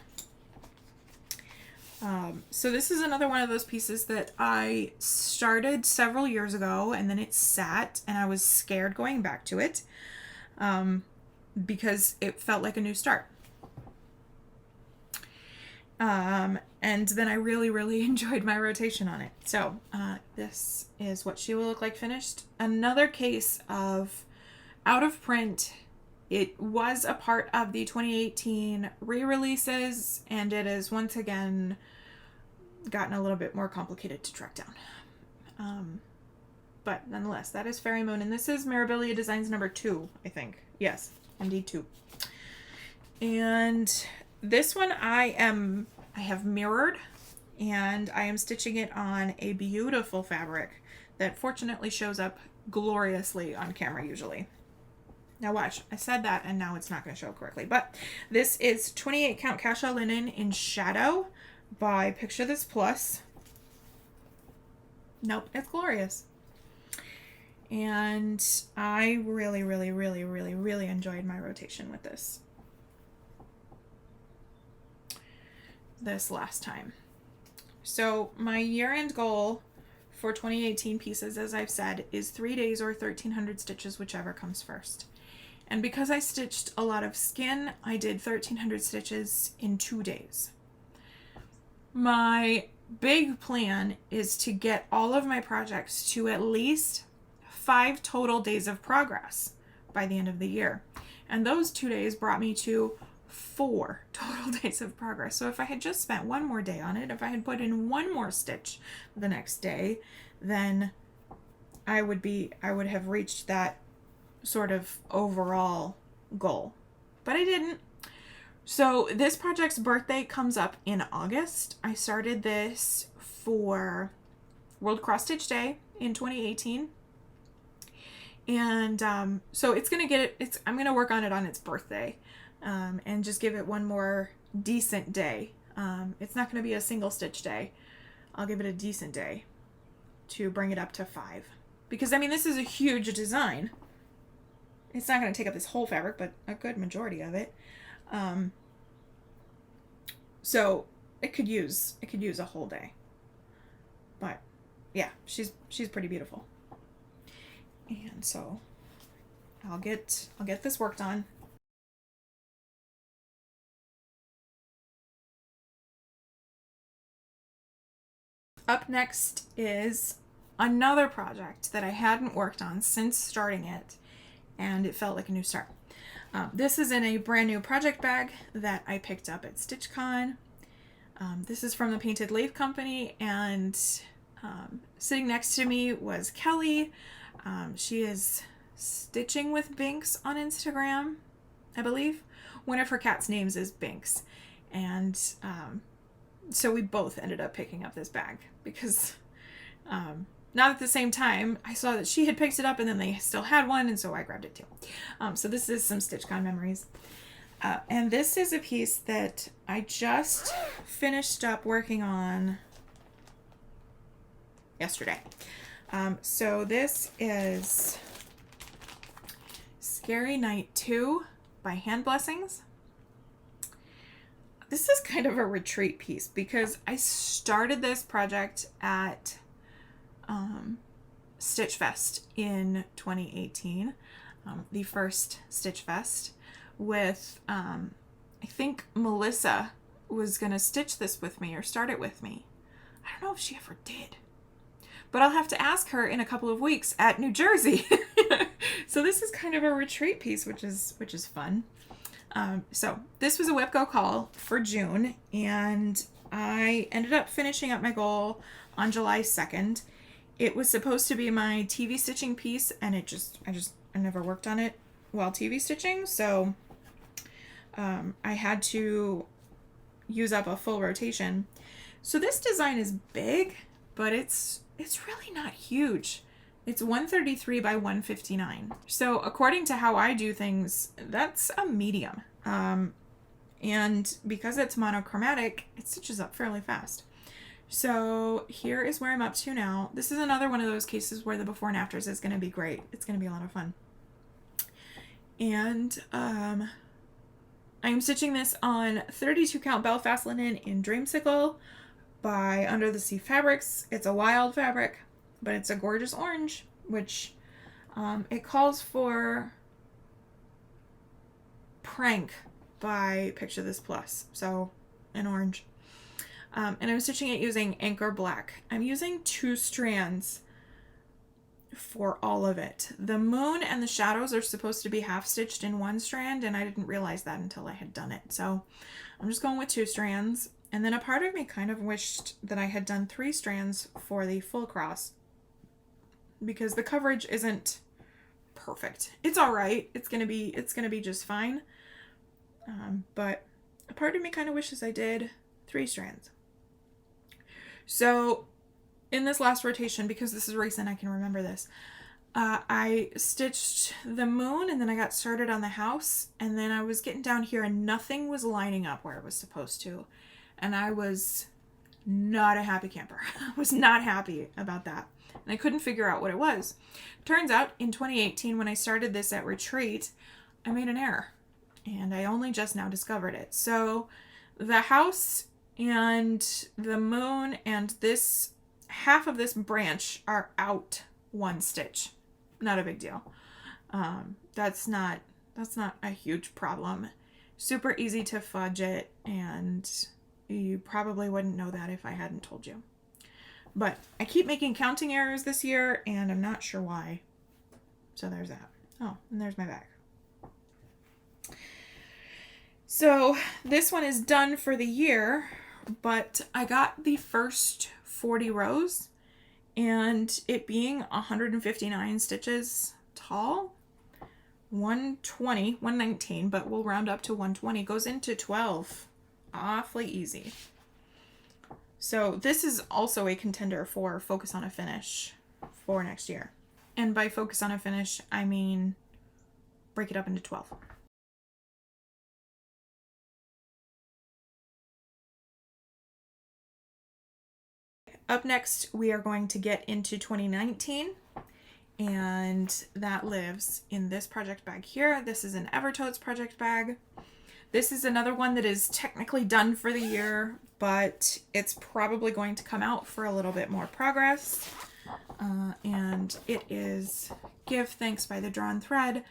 So this is another one of those pieces that I started several years ago and then it sat and I was scared going back to it because it felt like a new start. And then I really, really enjoyed my rotation on it. So this is what she will look like finished. Another case of out of print. It was a part of the 2018 re-releases, and it has once again gotten a little bit more complicated to track down. But nonetheless, that is Fairy Moon, and this is Mirabilia Designs number 2, I think. Yes, indeed 2. And this one I have mirrored, and I am stitching it on a beautiful fabric that fortunately shows up gloriously on camera usually. Now watch, I said that and now it's not going to show correctly, but this is 28 count cashel linen in Shadow by Picture This Plus. Nope, it's glorious. And I really, really, really, really, really enjoyed my rotation with this last time. So my year-end goal for 2018 pieces, as I've said, is 3 days or 1,300 stitches, whichever comes first. And because I stitched a lot of skin, I did 1,300 stitches in 2 days. My big plan is to get all of my projects to at least 5 total days of progress by the end of the year. And those 2 days brought me to 4 total days of progress. So if I had just spent one more day on it, if I had put in one more stitch the next day, then I would have reached that sort of overall goal. But I didn't. So this project's birthday comes up in August. I started this for World Cross Stitch Day in 2018. And so it's going to get it, I'm going to work on it on its birthday and just give it one more decent day. It's not going to be a single stitch day. I'll give it a decent day to bring it up to 5. Because, I mean, this is a huge design. It's not going to take up this whole fabric, but a good majority of it. So it could use a whole day. But yeah, she's pretty beautiful. And so I'll get this worked on. Up next is another project that I hadn't worked on since starting it, and it felt like a new start. This is in a brand new project bag that I picked up at StitchCon. This is from the Painted Lathe Company, and sitting next to me was Kelly. She is Stitching with Binks on Instagram, I believe. One of her cat's names is Binks. And so we both ended up picking up this bag because not at the same time. I saw that she had picked it up and then they still had one, and so I grabbed it too. So this is some StitchCon memories. And this is a piece that I just finished up working on yesterday. So this is Scary Night 2 by Hand Blessings. This is kind of a retreat piece because I started this project at Stitch Fest in 2018, the first Stitch Fest, with I think Melissa was gonna stitch this with me or start it with me. I don't know if she ever did, but I'll have to ask her in a couple of weeks at New Jersey. So this is kind of a retreat piece, which is fun. So this was a WIP Go call for June, and I ended up finishing up my goal on July 2nd. It was supposed to be my TV stitching piece, and I never worked on it while TV stitching, so I had to use up a full rotation. So this design is big, but it's really not huge. It's 133 by 159. So according to how I do things, that's a medium. And because it's monochromatic, it stitches up fairly fast. So here is where I'm up to now. This is another one of those cases where the before and afters is going to be great. It's going to be a lot of fun. And I'm stitching this on 32 count Belfast linen in Dreamsicle by Under the Sea Fabrics. It's a wild fabric, but it's a gorgeous orange, which it calls for Prank by Picture This Plus, so an orange. And I'm stitching it using Anchor Black. I'm using 2 strands for all of it. The moon and the shadows are supposed to be half stitched in 1 strand, and I didn't realize that until I had done it. So I'm just going with 2 strands. And then a part of me kind of wished that I had done 3 strands for the full cross, because the coverage isn't perfect. It's all right. It's gonna be just fine. But a part of me kind of wishes I did 3 strands. So in this last rotation, because this is recent, I can remember this, I stitched the moon, and then I got started on the house, and then I was getting down here and nothing was lining up where it was supposed to. And I was not a happy camper. I was not happy about that. And I couldn't figure out what it was. Turns out in 2018, when I started this at Retreat, I made an error. And I only just now discovered it. So the house and the moon and this half of this branch are out 1 stitch. Not a big deal. That's not a huge problem. Super easy to fudge it, and you probably wouldn't know that if I hadn't told you. But I keep making counting errors this year, and I'm not sure why. So there's that. Oh, and there's my bag. So this one is done for the year, but I got the first 40 rows, and it being 159 stitches tall, 119, but we'll round up to 120, goes into 12. Awfully easy. So this is also a contender for Focus on a Finish for next year. And by Focus on a Finish, I mean break it up into 12. Up next, we are going to get into 2019, and that lives in this project bag here. This is an Evertotes project bag. This is another one that is technically done for the year, but it's probably going to come out for a little bit more progress. and it is Give Thanks by the Drawn Thread,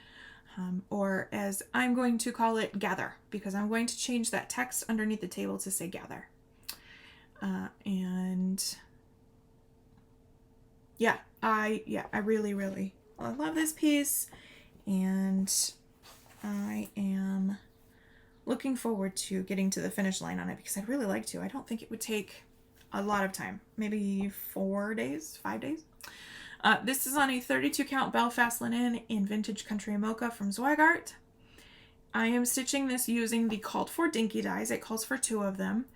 or as I'm going to call it, Gather, because I'm going to change that text underneath the table to say Gather. And yeah, I really love this piece, and I am looking forward to getting to the finish line on it because I'd really like to. I don't think it would take a lot of time, maybe 4 days, 5 days. This is on a 32 count Belfast linen in Vintage Country Mocha from Zweigart. I am stitching this using the called for dinky dies. It calls for 2 of them,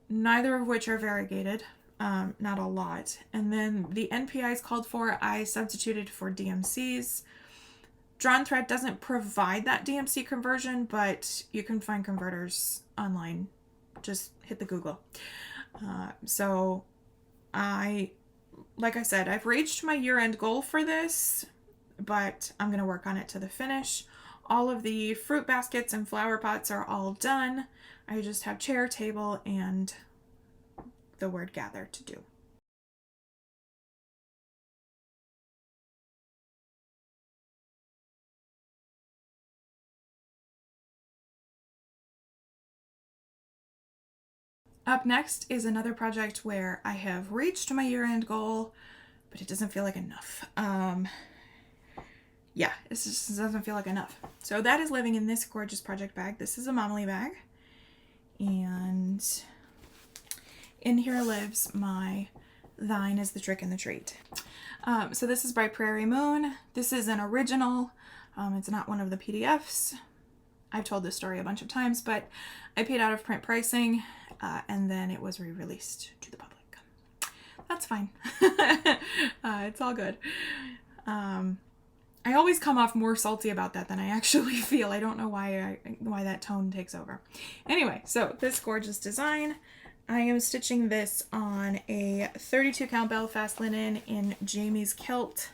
neither of which are variegated, not a lot. And then the NPIs called for, I substituted for DMCs. Drawn Thread doesn't provide that DMC conversion, but you can find converters online. Just hit the Google. So like I said, I've reached my year-end goal for this, but I'm going to work on it to the finish. All of the fruit baskets and flower pots are all done. I just have chair, table, and the word Gather to do. Up next is another project where I have reached my year-end goal, but it doesn't feel like enough. Yeah, it just doesn't feel like enough. So that is living in this gorgeous project bag. This is a Momly bag. And in here lives my Thine is the Trick and the Treat. So this is by Prairie Moon. This is an original. It's not one of the PDFs. I've told this story a bunch of times, but I paid out of print pricing, and then it was re-released to the public. That's fine. It's all good. I always come off more salty about that than I actually feel. I don't know why that tone takes over. Anyway, so this gorgeous design, I am stitching this on a 32 count Belfast linen in Jamie's Kilt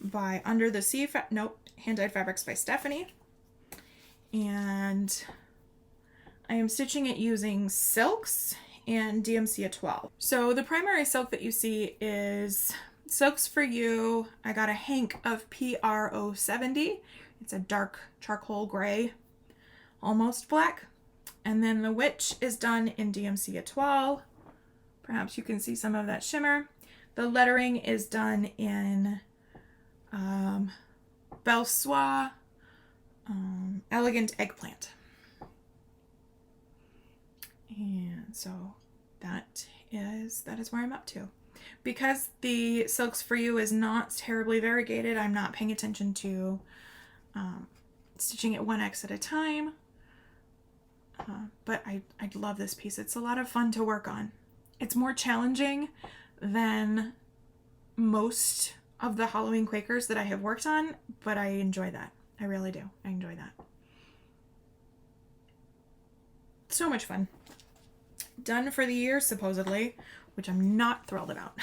by Under the Sea, Hand-Dyed Fabrics by Stephanie. And I am stitching it using silks and DMC at 12. So the primary silk that you see is Silks for You. I got a hank of PRO70. It's a dark charcoal gray, almost black. And then the Witch is done in DMC at 12. Perhaps you can see some of that shimmer. The lettering is done in Belle Soie, Elegant Eggplant. And so that is where I'm up to. Because the Silks for You is not terribly variegated, I'm not paying attention to stitching it 1x at a time. But I love this piece. It's a lot of fun to work on. It's more challenging than most of the Halloween Quakers that I have worked on, but I enjoy that. I really do. I enjoy that. So much fun. Done for the year, supposedly, which I'm not thrilled about.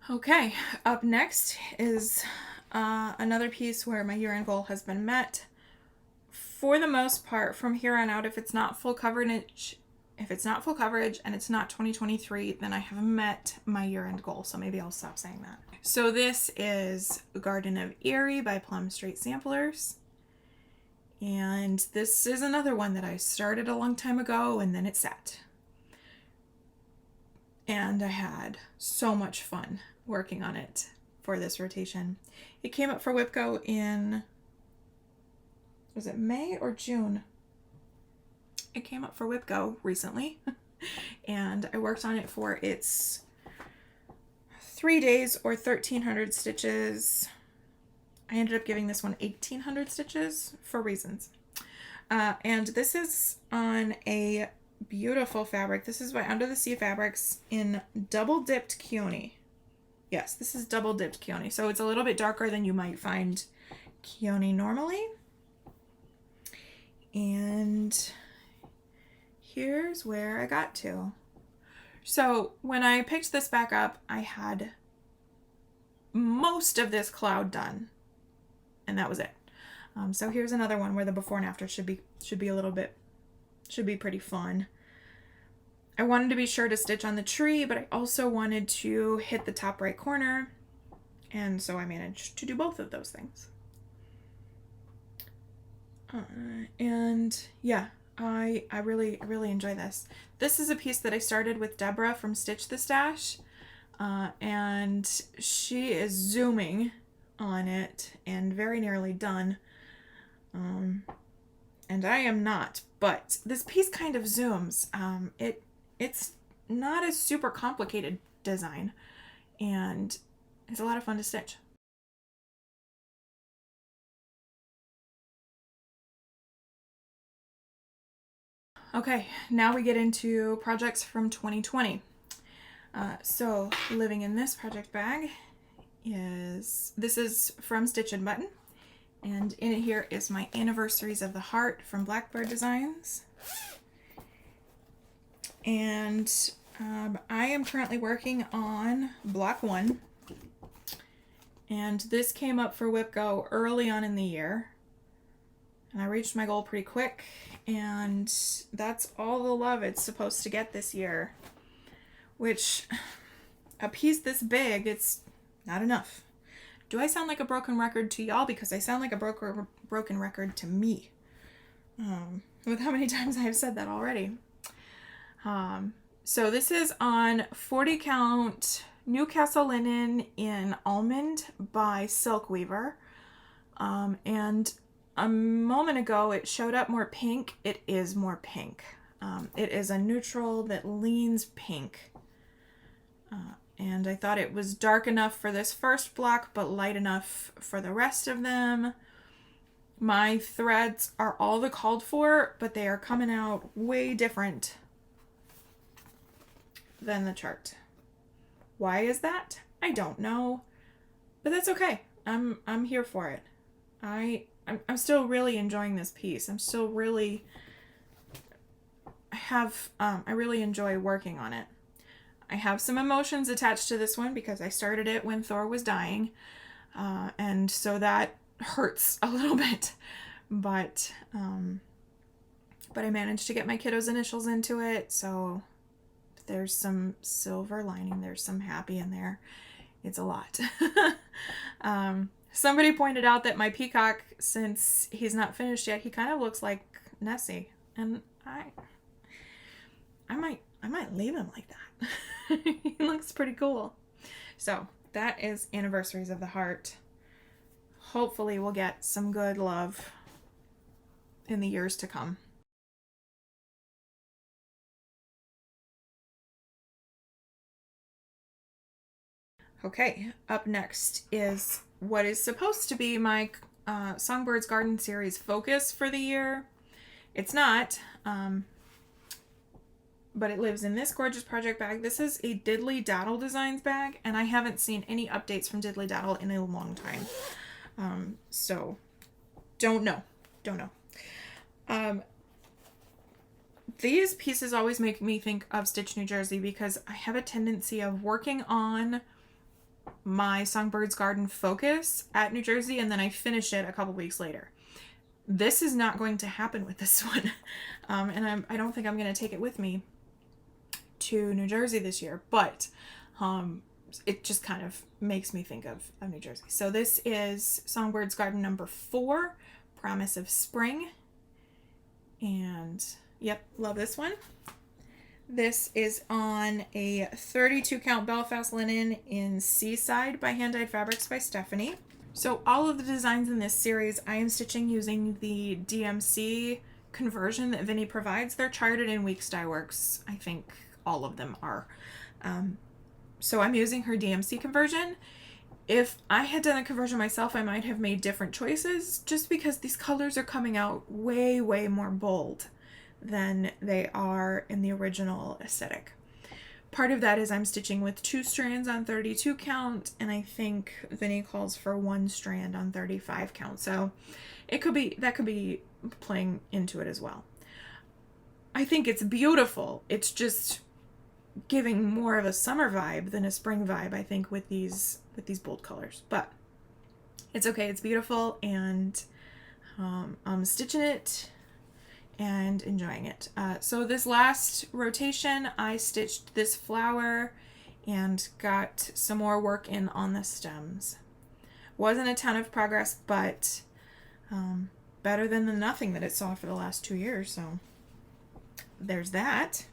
Okay, up next is another piece where my year-end goal has been met. For the most part, from here on out, if it's not full coverage and it's not 2023, then I have met my year-end goal. So maybe I'll stop saying that. So this is Garden of Erie by Plum Street Samplers. And this is another one that I started a long time ago and then it sat. And I had so much fun working on it for this rotation. It came up for WIPCO in, was it May or June? It came up for WIPCO recently. And I worked on it for its 3 days or 1,300 stitches. I ended up giving this one 1,800 stitches for reasons. And this is on a beautiful fabric. This is by Under the Sea Fabrics in Double Dipped Keone. Yes, this is Double Dipped Keone. So it's a little bit darker than you might find Keone normally. And here's where I got to. So when I picked this back up, I had most of this cloud done. And that was it. So here's another one where the before and after should be pretty fun. I wanted to be sure to stitch on the tree, but I also wanted to hit the top right corner, and so I managed to do both of those things. And yeah, I really enjoy this. This is a piece that I started with Deborah from Stitch the Stash, and she is zooming on it and very nearly done. And I am not, but this piece kind of zooms. It's not a super complicated design, and it's a lot of fun to stitch. Okay, now we get into projects from 2020. So living in this project bag this is from Stitch and Button, and in it here is my Anniversaries of the Heart from Blackbird Designs. And I am currently working on block 1, and this came up for WIP Go early on in the year, and I reached my goal pretty quick, and that's all the love it's supposed to get this year, which, a piece this big, it's not enough. Do I sound like a broken record to y'all? Because I sound like a broken record to me, with how many times I have said that already. So this is on 40 count Newcastle linen in almond by Silk Weaver, and a moment ago it showed up more pink. It is more pink. It is a neutral that leans pink, and I thought it was dark enough for this first block but light enough for the rest of them. My threads are all the called for, but they are coming out way different than the chart. Why is that? I don't know, but that's okay. I'm here for it. I'm still really enjoying this piece. I'm still really I really enjoy working on it. I have some emotions attached to this one because I started it when Thor was dying, and so that hurts a little bit, but I managed to get my kiddos' initials into it, so there's some silver lining, there's some happy in there. It's a lot. Somebody pointed out that my peacock, since he's not finished yet, he kind of looks like Nessie, and I might leave him like that. He looks pretty cool. So that is Anniversaries of the Heart. Hopefully we'll get some good love in the years to come. Okay, up next is what is supposed to be my Songbirds Garden series focus for the year. It's not, but it lives in this gorgeous project bag. This is a Diddly Daddle Designs bag, and I haven't seen any updates from Diddly Daddle in a long time. So, don't know. These pieces always make me think of Stitch New Jersey because I have a tendency of working on my Songbirds Garden focus at New Jersey, and then I finish it a couple weeks later. This is not going to happen with this one, and I don't think I'm going to take it with me to New Jersey this year, but it just kind of makes me think of New Jersey. So this is Songbirds Garden number 4, Promise of Spring, and yep, love this one. This is on a 32 count Belfast linen in Seaside by Hand Dyed Fabrics by Stephanie. So all of the designs in this series I am stitching using the DMC conversion that Vinny provides. They're charted in Weeks Dye Works. I think all of them are. So I'm using her DMC conversion. If I had done a conversion myself, I might have made different choices just because these colors are coming out way, way more bold than they are in the original aesthetic. Part of that is I'm stitching with 2 strands on 32 count, and I think Vinny calls for 1 strand on 35 count. So that could be playing into it as well. I think it's beautiful. It's just giving more of a summer vibe than a spring vibe, I think, with these bold colors. But it's okay. It's beautiful, and I'm stitching it and enjoying it. So this last rotation, I stitched this flower and got some more work in on the stems. Wasn't a ton of progress, but better than the nothing that it saw for the last 2 years, so there's that.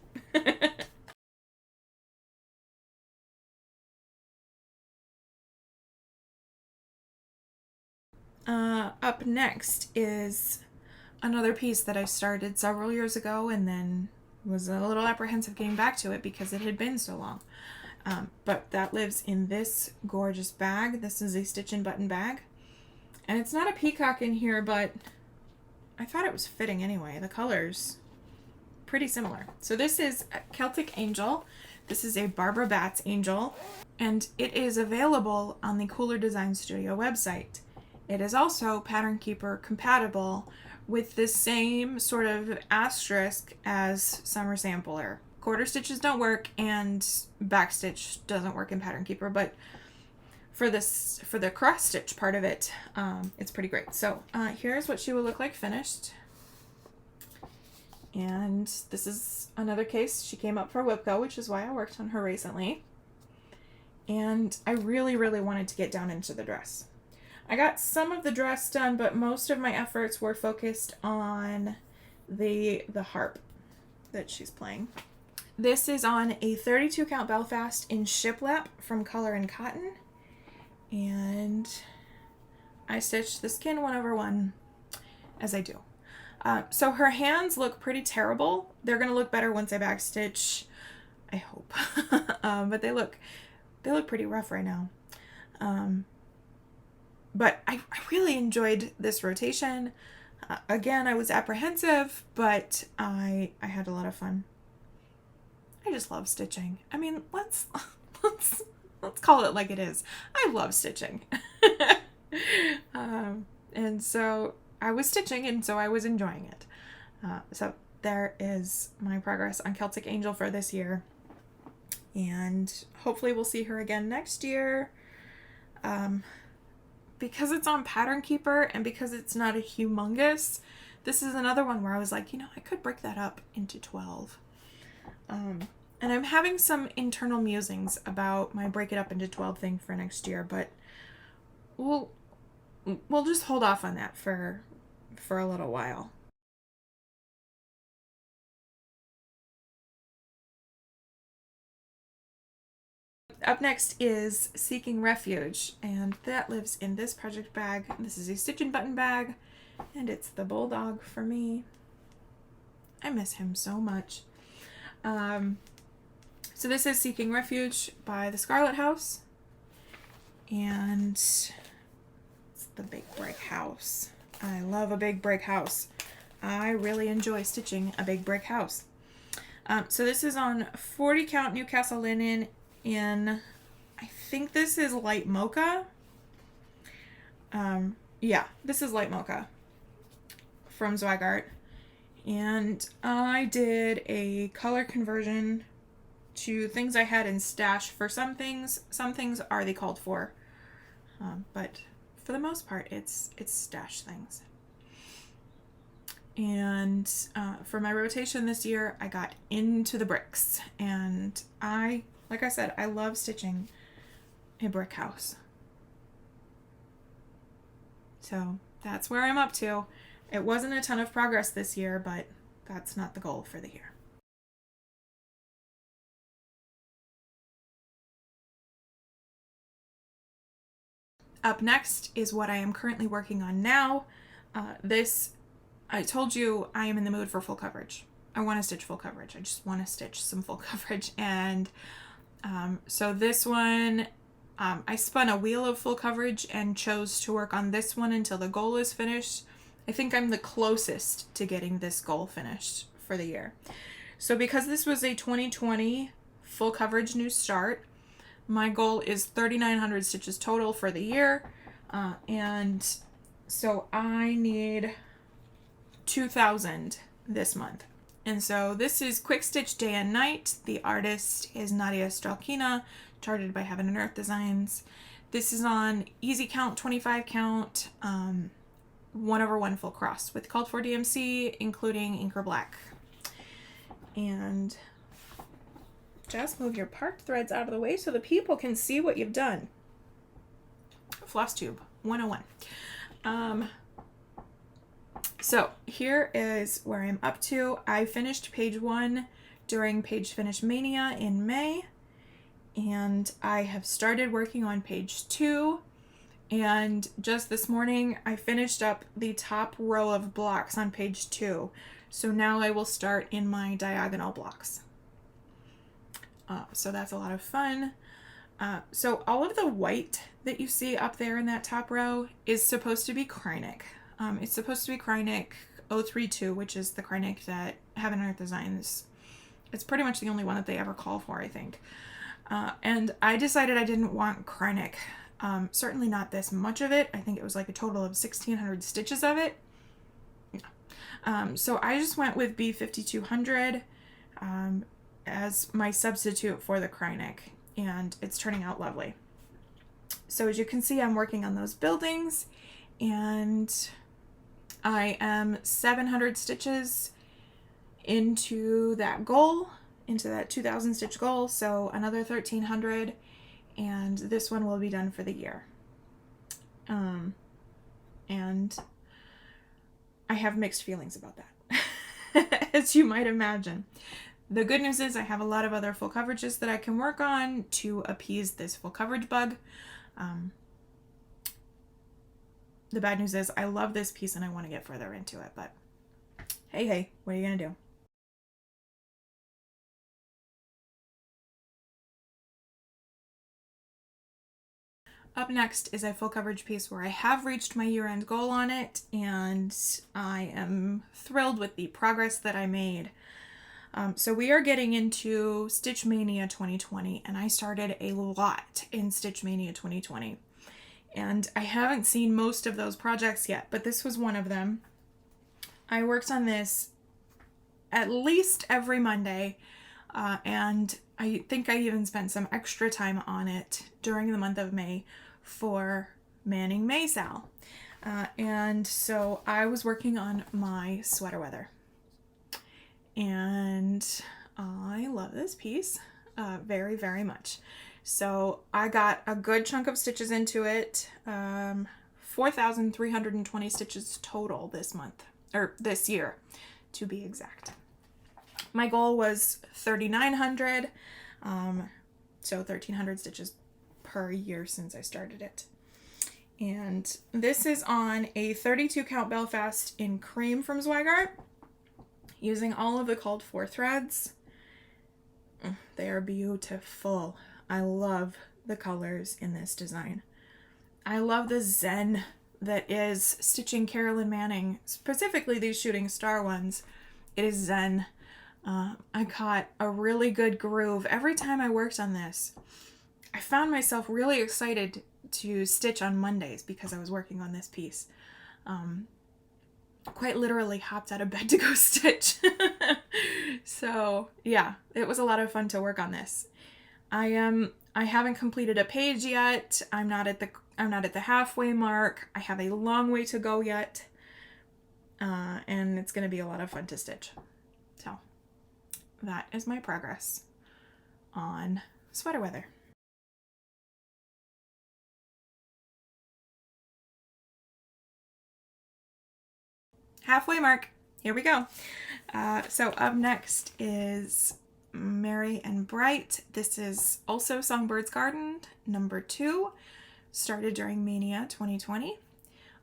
Up next is another piece that I started several years ago and then was a little apprehensive getting back to it because it had been so long. But that lives in this gorgeous bag. This is a stitch and button bag. And it's not a peacock in here, but I thought it was fitting anyway. The color's pretty similar. So this is a Celtic Angel. This is a Barbara Batts angel, and it is available on the Cooler Design Studio website. It is also Pattern Keeper compatible with the same sort of asterisk as Summer Sampler. Quarter stitches don't work and backstitch doesn't work in Pattern Keeper, but for the cross stitch part of it, it's pretty great. So here's what she will look like finished. And this is another case. She came up for WIP Go, which is why I worked on her recently. And I really, really wanted to get down into the dress. I got some of the dress done, but most of my efforts were focused on the harp that she's playing. This is on a 32 count Belfast in shiplap from Color and Cotton. And I stitched the skin 1/1, as I do. So her hands look pretty terrible. They're going to look better once I backstitch, I hope. But they look pretty rough right now. But I really enjoyed this rotation. Again, I was apprehensive, but I had a lot of fun. I just love stitching. I mean, let's call it like it is. I love stitching. And so I was stitching, and so I was enjoying it. So there is my progress on Celtic Angel for this year. And hopefully we'll see her again next year. Because it's on Pattern Keeper and because it's not a humongous, this is another one where I was like, you know, I could break that up into 12. And I'm having some internal musings about my break it up into 12 thing for next year, but we'll just hold off on that for a little while. Up next is Seeking Refuge, and that lives in this project bag. This is a stitch and button bag, and it's the bulldog for me. I miss him so much. So this is Seeking Refuge by the Scarlet House, and it's the big brick house. I love a big brick house. I really enjoy stitching a big brick house. So this is on 40 count Newcastle linen in, I think this is light mocha. Yeah, this is light mocha from Zweigart. And I did a color conversion to things I had in stash for some things. Some things are they called for, but for the most part, it's stash things. And for my rotation this year, I got into the bricks, and like I said, I love stitching a brick house. So that's where I'm up to. It wasn't a ton of progress this year, but that's not the goal for the year. Up next is what I am currently working on now. I told you I am in the mood for full coverage. I want to stitch full coverage. I just want to stitch some full coverage. And so this one, I spun a wheel of full coverage and chose to work on this one until the goal is finished. I think I'm the closest to getting this goal finished for the year. So because this was a 2020 full coverage new start, my goal is 3,900 stitches total for the year. And so I need 2,000 this month. And so this is Quick Stitch Day and Night. The artist is Nadia Strelkina, charted by Heaven and Earth Designs. This is on easy count, 25 count. 1/1 full cross with called for DMC, including ink or black. And just move your parked threads out of the way so the people can see what you've done. FlossTube 101. So here is where I'm up to. I finished page 1 during Page Finish Mania in May, and I have started working on page 2, and just this morning I finished up the top row of blocks on page 2. So now I will start in my diagonal blocks. So that's a lot of fun. So all of the white that you see up there in that top row is supposed to be Kreinik. It's supposed to be Kreinik 032, which is the Kreinik that Heaven and Earth Designs. It's pretty much the only one that they ever call for, I think. And I decided I didn't want Kreinik. Certainly not this much of it. I think it was like a total of 1,600 stitches of it. So I just went with B5200 as my substitute for the Kreinik, and it's turning out lovely. So as you can see, I'm working on those buildings, and I am 700 stitches into that goal, into that 2,000 stitch goal, so another 1,300, and this one will be done for the year. And I have mixed feelings about that, as you might imagine. The good news is I have a lot of other full coverages that I can work on to appease this full coverage bug. The bad news is I love this piece and I want to get further into it, but hey, what are you going to do? Up next is a full coverage piece where I have reached my year-end goal on it, and I am thrilled with the progress that I made. So we are getting into Stitch Mania 2020, and I started a lot in Stitch Mania 2020. And I haven't seen most of those projects yet, but this was one of them. I worked on this at least every Monday, and I think I even spent some extra time on it during the month of May for Manning May Sal. And so I was working on my sweater weather. And I love this piece very, very much. So I got a good chunk of stitches into it, 4,320 stitches total this month, or this year to be exact. My goal was 3,900, so 1,300 stitches per year since I started it. And this is on a 32 count Belfast in cream from Zweigart, using all of the called for threads. They are beautiful. I love the colors in this design. I love the zen that is stitching Carolyn Manning, specifically these shooting star ones. It is zen. I caught a really good groove every time I worked on this. I found myself really excited to stitch on Mondays because I was working on this piece. Quite literally hopped out of bed to go stitch. So yeah, it was a lot of fun to work on this. I haven't completed a page yet. I'm not at the halfway mark. I have a long way to go yet. And it's going to be a lot of fun to stitch. So that is my progress on sweater weather. Halfway mark. Here we go. So up next is Merry and Bright. This is also Songbird's Garden, number 2, started during Mania 2020,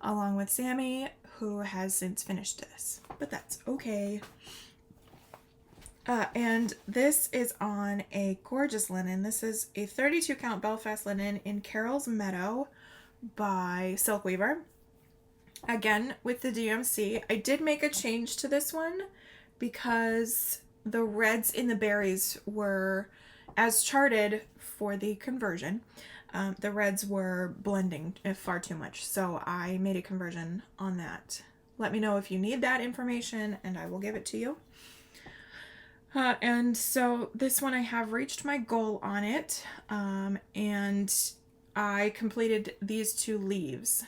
along with Sammy, who has since finished this, but that's okay. And this is on a gorgeous linen. This is a 32 count Belfast linen in Carol's Meadow by Silk Weaver. Again, with the DMC, I did make a change to this one because the reds in the berries were, as charted for the conversion, the reds were blending far too much. So I made a conversion on that. Let me know if you need that information and I will give it to you. And so this one I have reached my goal on it, and I completed these 2 leaves.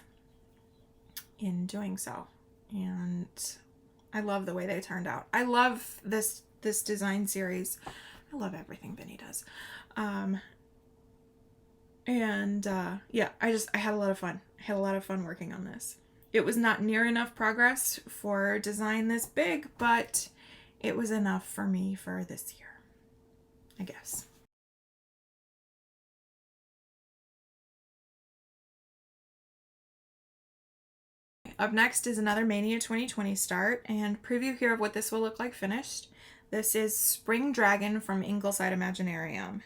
in doing so. And I love the way they turned out. I love this design series. I love everything Benny does. Yeah, I had a lot of fun. I had a lot of fun working on this. It was not near enough progress for design this big, but it was enough for me for this year, I guess. Up next is another Mania 2020 start, and preview here of what this will look like finished. This is Spring Dragon from Ingleside Imaginarium.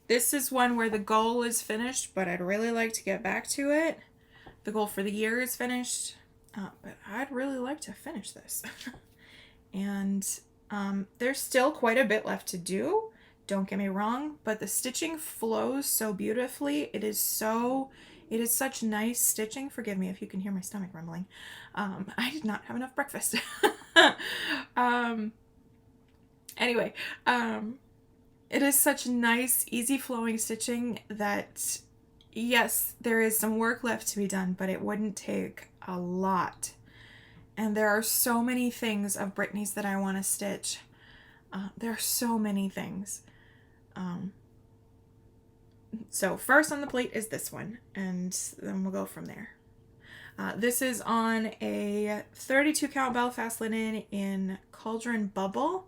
This is one where the goal is finished, but I'd really like to get back to it. The goal for the year is finished, but I'd really like to finish this. And there's still quite a bit left to do, don't get me wrong, but the stitching flows so beautifully. It is such nice stitching. Forgive me if you can hear my stomach rumbling. I did not have enough breakfast. Anyway, it is such nice, easy flowing stitching that, yes, there is some work left to be done, but it wouldn't take a lot. And there are so many things of Brittany's that I want to stitch. There are so many things. So first on the plate is this one, and then we'll go from there. This is on a 32 count Belfast linen in Cauldron Bubble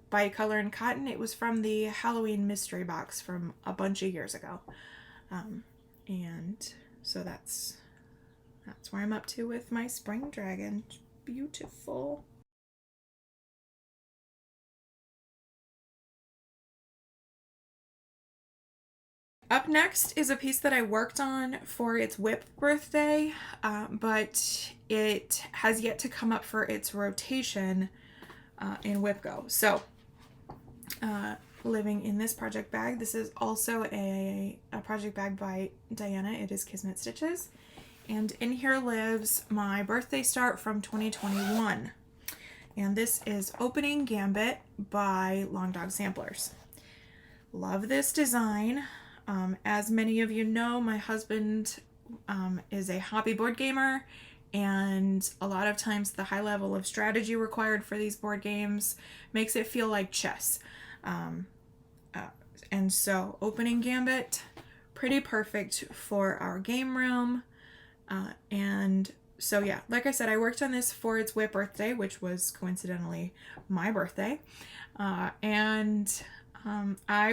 by Color and Cotton. It was from the Halloween mystery box from a bunch of years ago. And so that's where I'm up to with my Spring Dragon. Beautiful. Up next is a piece that I worked on for its WIP birthday, but it has yet to come up for its rotation in WIP Go. So, living in this project bag, this is also a project bag by Diana. It is Kismet Stitches. And in here lives my birthday start from 2021. And this is Opening Gambit by Long Dog Samplers. Love this design. As many of you know, my husband is a hobby board gamer, and a lot of times the high level of strategy required for these board games makes it feel like chess. And so Opening Gambit, pretty perfect for our game room. And so yeah, like I said, I worked on this for its WIP birthday, which was coincidentally my birthday. I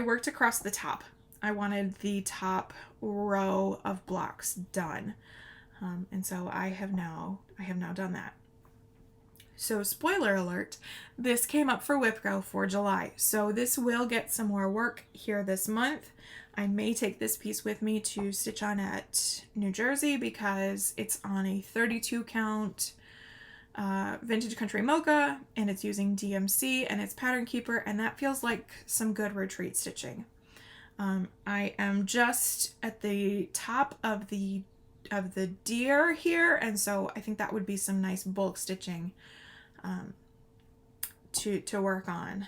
worked across the top. I wanted the top row of blocks done. And so I have now done that. So spoiler alert, this came up for WIP Go for July. So this will get some more work here this month. I may take this piece with me to stitch on at New Jersey because it's on a 32 count Vintage Country Mocha, and it's using DMC and it's Pattern Keeper, and that feels like some good retreat stitching. I am just at the top of the deer here, and so I think that would be some nice bulk stitching to work on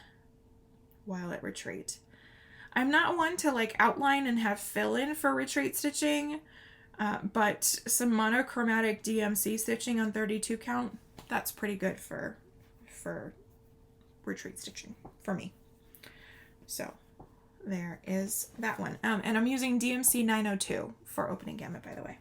while at retreat. I'm not one to like outline and have fill in for retreat stitching, but some monochromatic DMC stitching on 32 count, that's pretty good for retreat stitching for me. So there is that one. And I'm using DMC 902 for Opening Gambit, by the way.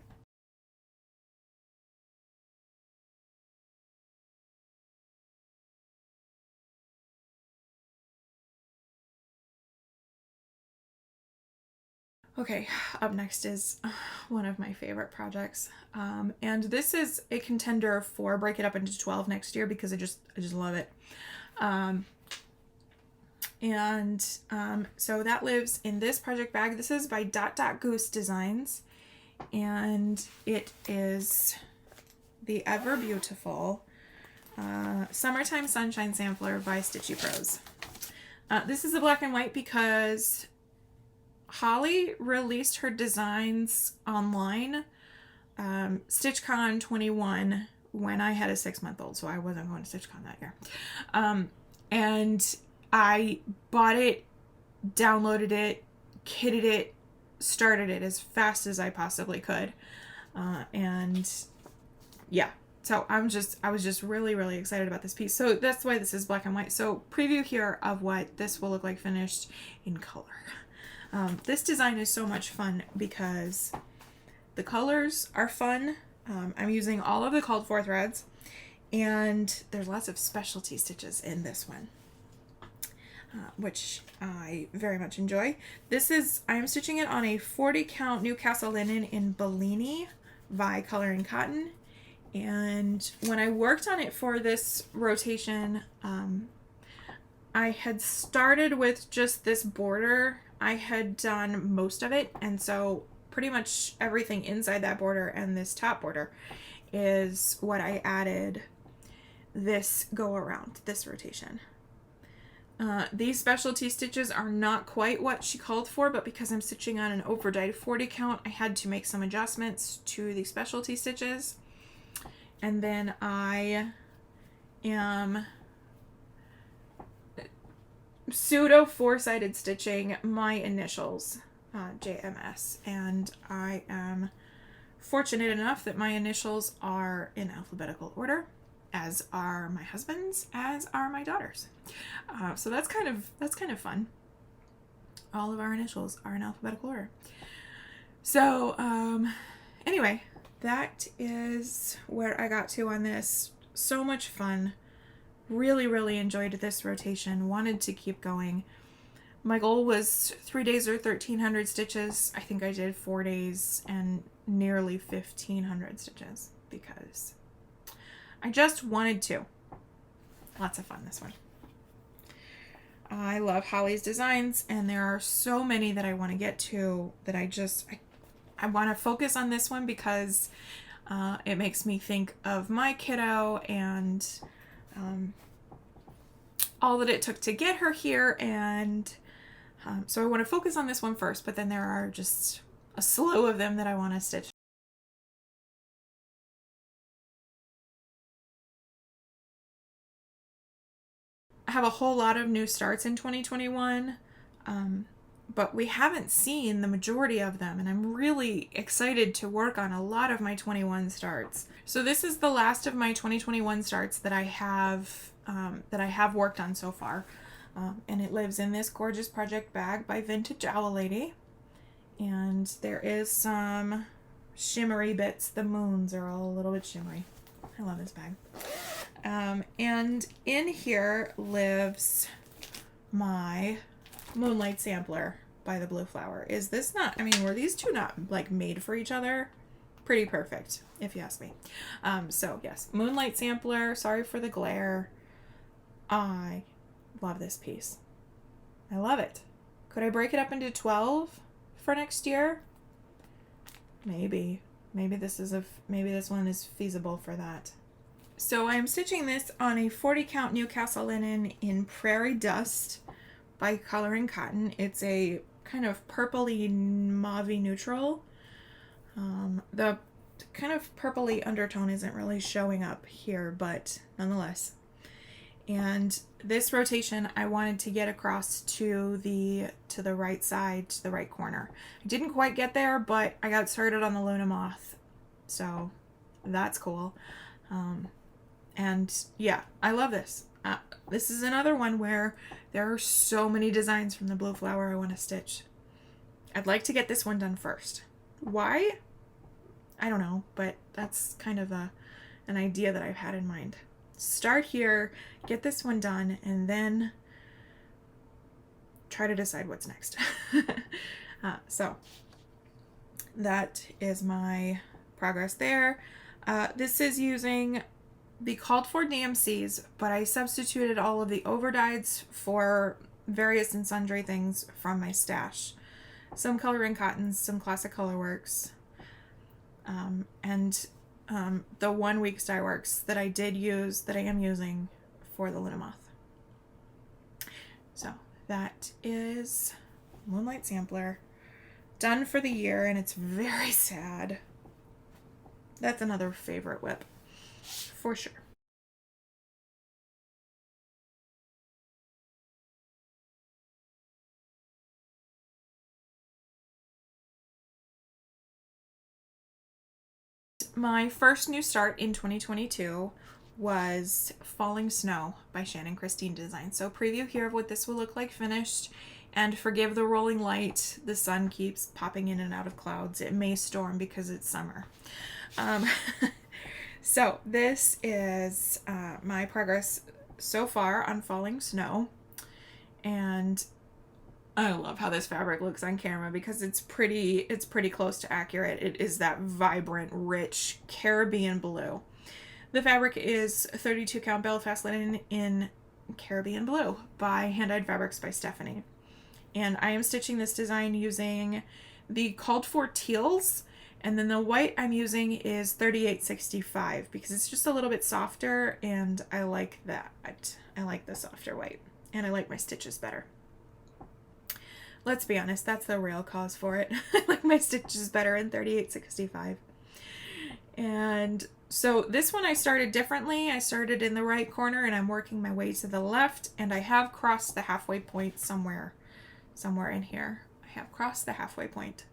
Okay, up next is one of my favorite projects. And this is a contender for Break It Up into 12 next year because I just love it. So that lives in this project bag. This is by Goose Designs, and it is the ever beautiful Summertime Sunshine Sampler by Stitchy Pros. This is a black and white because Holly released her designs online StitchCon 21 when I had a 6-month-old, so I wasn't going to StitchCon that year. And I bought it, downloaded it, kitted it, started it as fast as I possibly could. And yeah, So I was just really, really excited about this piece. So that's why this is black and white. So preview here of what this will look like finished in color. This design is so much fun because the colors are fun. I'm using all of the called for threads, and there's lots of specialty stitches in this one, which I very much enjoy. I'm stitching it on a 40 count Newcastle linen in Bellini by Color and Cotton. And when I worked on it for this rotation, I had started with just this border. I had done most of it, and so pretty much everything inside that border and this top border is what I added this go around, this rotation. These specialty stitches are not quite what she called for, but because I'm stitching on an overdyed 40 count, I had to make some adjustments to the specialty stitches. And then I am pseudo four-sided stitching my initials, JMS, and I am fortunate enough that my initials are in alphabetical order, as are my husband's, as are my daughter's. So that's kind of fun. All of our initials are in alphabetical order. So anyway, that is where I got to on this. So much fun. Really, really enjoyed this rotation. Wanted to keep going. My goal was 3 days or 1,300 stitches. I think I did 4 days and nearly 1,500 stitches because I just wanted to. Lots of fun, this one. I love Holly's designs, and there are so many that I want to get to that I want to focus on this one because it makes me think of my kiddo and all that it took to get her here, and so I want to focus on this one first, but then there are just a slew of them that I want to stitch. I have a whole lot of new starts in 2021, but we haven't seen the majority of them, and I'm really excited to work on a lot of my 21 starts. So this is the last of my 2021 starts that I have worked on so far, and it lives in this gorgeous project bag by Vintage Owl Lady, and there is some shimmery bits. The moons are all a little bit shimmery. I love this bag. And in here lives my Moonlight Sampler by the Blue Flower. Is this not, I mean, were these two not like made for each other? Pretty perfect, if you ask me. So yes, Moonlight Sampler, sorry for the glare. I love this piece. I love it. Could I break it up into 12 for next year? Maybe. Maybe this one is feasible for that. So I'm stitching this on a 40 count Newcastle linen in Prairie Dust by Color and Cotton. It's a kind of purpley mauvey neutral. The kind of purpley undertone isn't really showing up here, but nonetheless. And this rotation I wanted to get across to the right side, to the right corner. I didn't quite get there, but I got started on the Luna Moth, so that's cool. And yeah, I love this. This is another one where there are so many designs from the Blue Flower I want to stitch. I'd like to get this one done first. Why? I don't know, but that's kind of an idea that I've had in mind. Start here, get this one done, and then try to decide what's next. So that is my progress there. This is using the called for DMCs, but I substituted all of the overdyes for various and sundry things from my stash. Some Color and Cottons, some Classic Colorworks, and the 1 week Dye Works that I am using for the Luna Moth. So that is Moonlight Sampler, done for the year, and it's very sad. That's another favorite WIP, for sure. My first new start in 2022 was Falling Snow by Shannon Christine Design. So preview here of what this will look like finished, and forgive the rolling light. The sun keeps popping in and out of clouds. It may storm because it's summer. So this is my progress so far on Falling Snow, and I love how this fabric looks on camera because it's pretty close to accurate. It is that vibrant, rich Caribbean blue. The fabric is 32 count Belfast linen in Caribbean blue by Hand-Dyed Fabrics by Stephanie. And I am stitching this design using the called for teals, and then the white I'm using is 3865 because it's just a little bit softer, and I like that. I like the softer white, and I like my stitches better. Let's be honest, that's the real cause for it. I like my stitches better in 3865. And so this one I started differently. I started in the right corner and I'm working my way to the left, and I have crossed the halfway point somewhere in here. I have crossed the halfway point.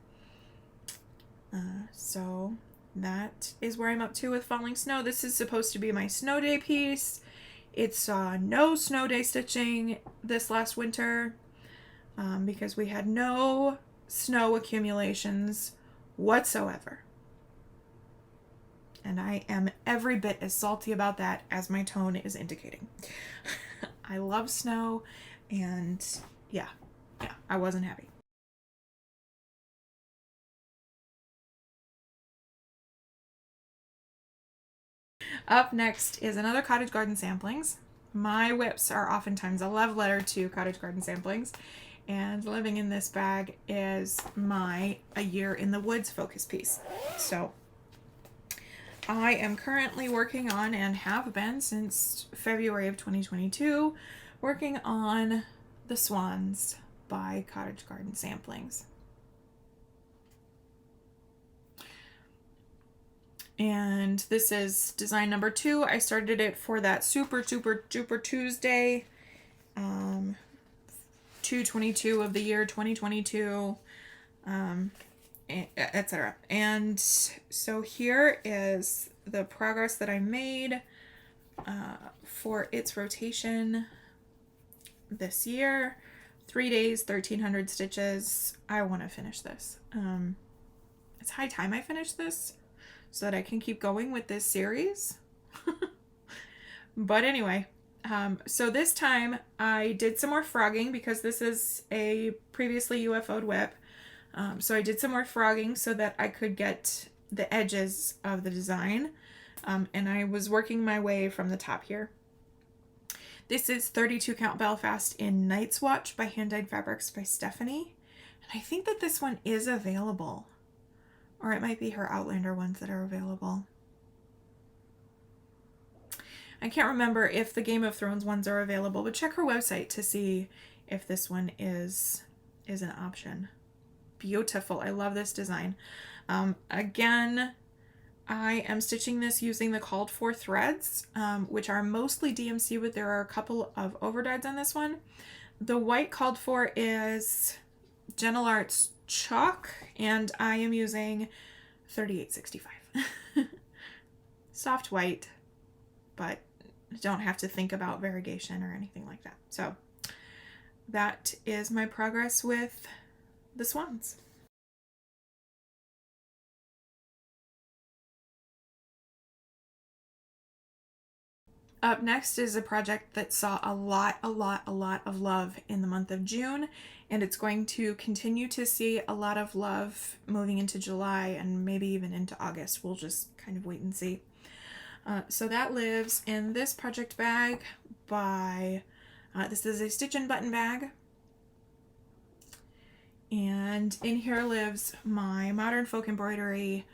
So that is where I'm up to with Falling Snow. This is supposed to be my snow day piece. It's no snow day stitching this last winter. Because we had no snow accumulations whatsoever. And I am every bit as salty about that as my tone is indicating. I love snow, and yeah, I wasn't happy. Up next is another Cottage Garden Samplings. My WIPs are oftentimes a love letter to Cottage Garden Samplings. And living in this bag is my A Year in the Woods focus piece. So I am currently working on, and have been since February of 2022, working on The Swans by Cottage Garden Samplings. And this is design number 2. I started it for that super duper Tuesday. 2/22 of the year 2022, etc. And so here is the progress that I made for its rotation this year. 3 days, 1,300 stitches. I want to finish this. It's high time I finish this so that I can keep going with this series. But anyway, so this time I did some more frogging because this is a previously UFO'd WIP. So I did some more frogging so that I could get the edges of the design. And I was working my way from the top here. This is 32 count Belfast in Night's Watch by Hand-Dyed Fabrics by Stephanie. And I think that this one is available. Or it might be her Outlander ones that are available. I can't remember if the Game of Thrones ones are available, but check her website to see if this one is an option. Beautiful. I love this design. Again, I am stitching this using the called for threads, which are mostly DMC, but there are a couple of overdyes on this one. The white called for is Gentle Arts Chalk, and I am using 3865. Soft white, but don't have to think about variegation or anything like that. So that is my progress with the Swans. Up next is a project that saw a lot of love in the month of June, and it's going to continue to see a lot of love moving into July and maybe even into August. We'll just kind of wait and see. So that lives in this project bag by, this is a stitch and button bag. And in here lives my Modern Folk Embroidery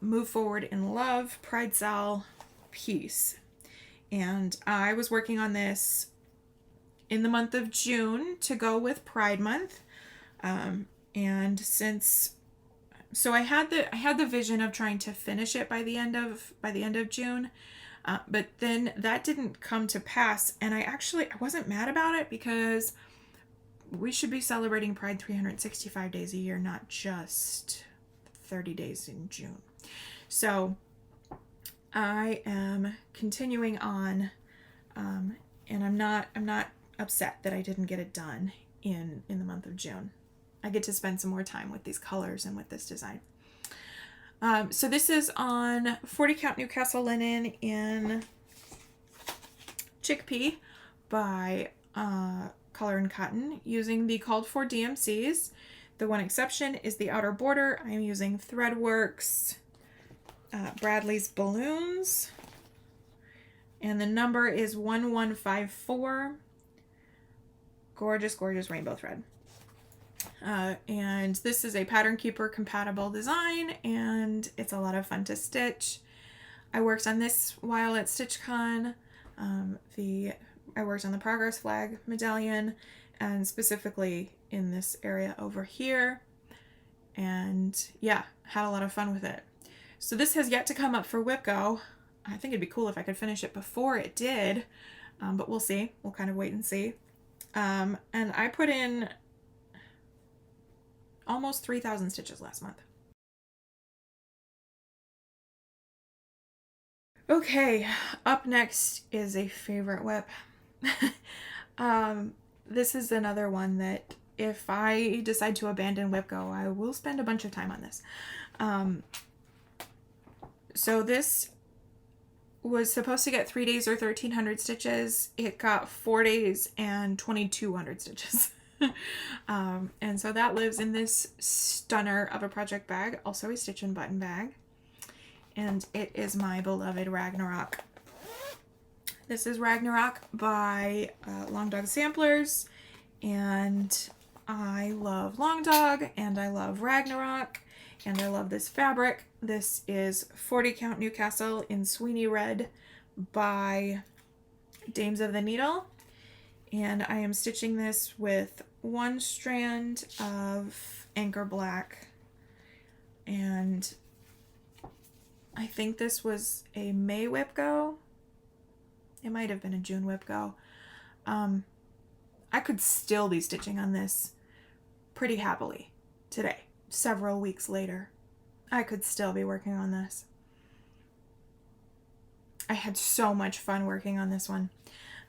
Move Forward in Love Pride Sal piece. And I was working on this in the month of June to go with Pride Month. And since, so I had the vision of trying to finish it by the end of June, but then that didn't come to pass. And I wasn't mad about it because we should be celebrating Pride 365 days a year, not just 30 days in June. So I am continuing on, and I'm not upset that I didn't get it done in the month of June. I get to spend some more time with these colors and with this design. So this is on 40 count Newcastle linen in Chickpea by Color and Cotton, using the called for DMCs. The one exception is the outer border. I am using Threadworks Bradley's Balloons, and the number is 1154. Gorgeous, gorgeous rainbow thread. And this is a Pattern Keeper compatible design, and it's a lot of fun to stitch. I worked on this while at StitchCon. I worked on the Progress Flag medallion, and specifically in this area over here. And yeah, had a lot of fun with it. So this has yet to come up for WIP Go. I think it'd be cool if I could finish it before it did, but we'll see. We'll kind of wait and see. And I put in almost 3,000 stitches last month. Okay, up next is a favorite WIP. This is another one that if I decide to abandon WIP Go, I will spend a bunch of time on this. So this was supposed to get 3 days or 1,300 stitches. It got 4 days and 2,200 stitches. And so that lives in this stunner of a project bag, also a stitch and button bag. And it is my beloved Ragnarok. This is Ragnarok by Long Dog Samplers, and I love Long Dog, and I love Ragnarok, and I love this fabric. This is 40 count Newcastle in Sweeney Red by Dames of the Needle, and I am stitching this with one strand of Anchor Black, and I think this was a May WIP Go. It might have been a June WIP Go. I could still be stitching on this pretty happily today, several weeks later. I could still be working on this. I had so much fun working on this one.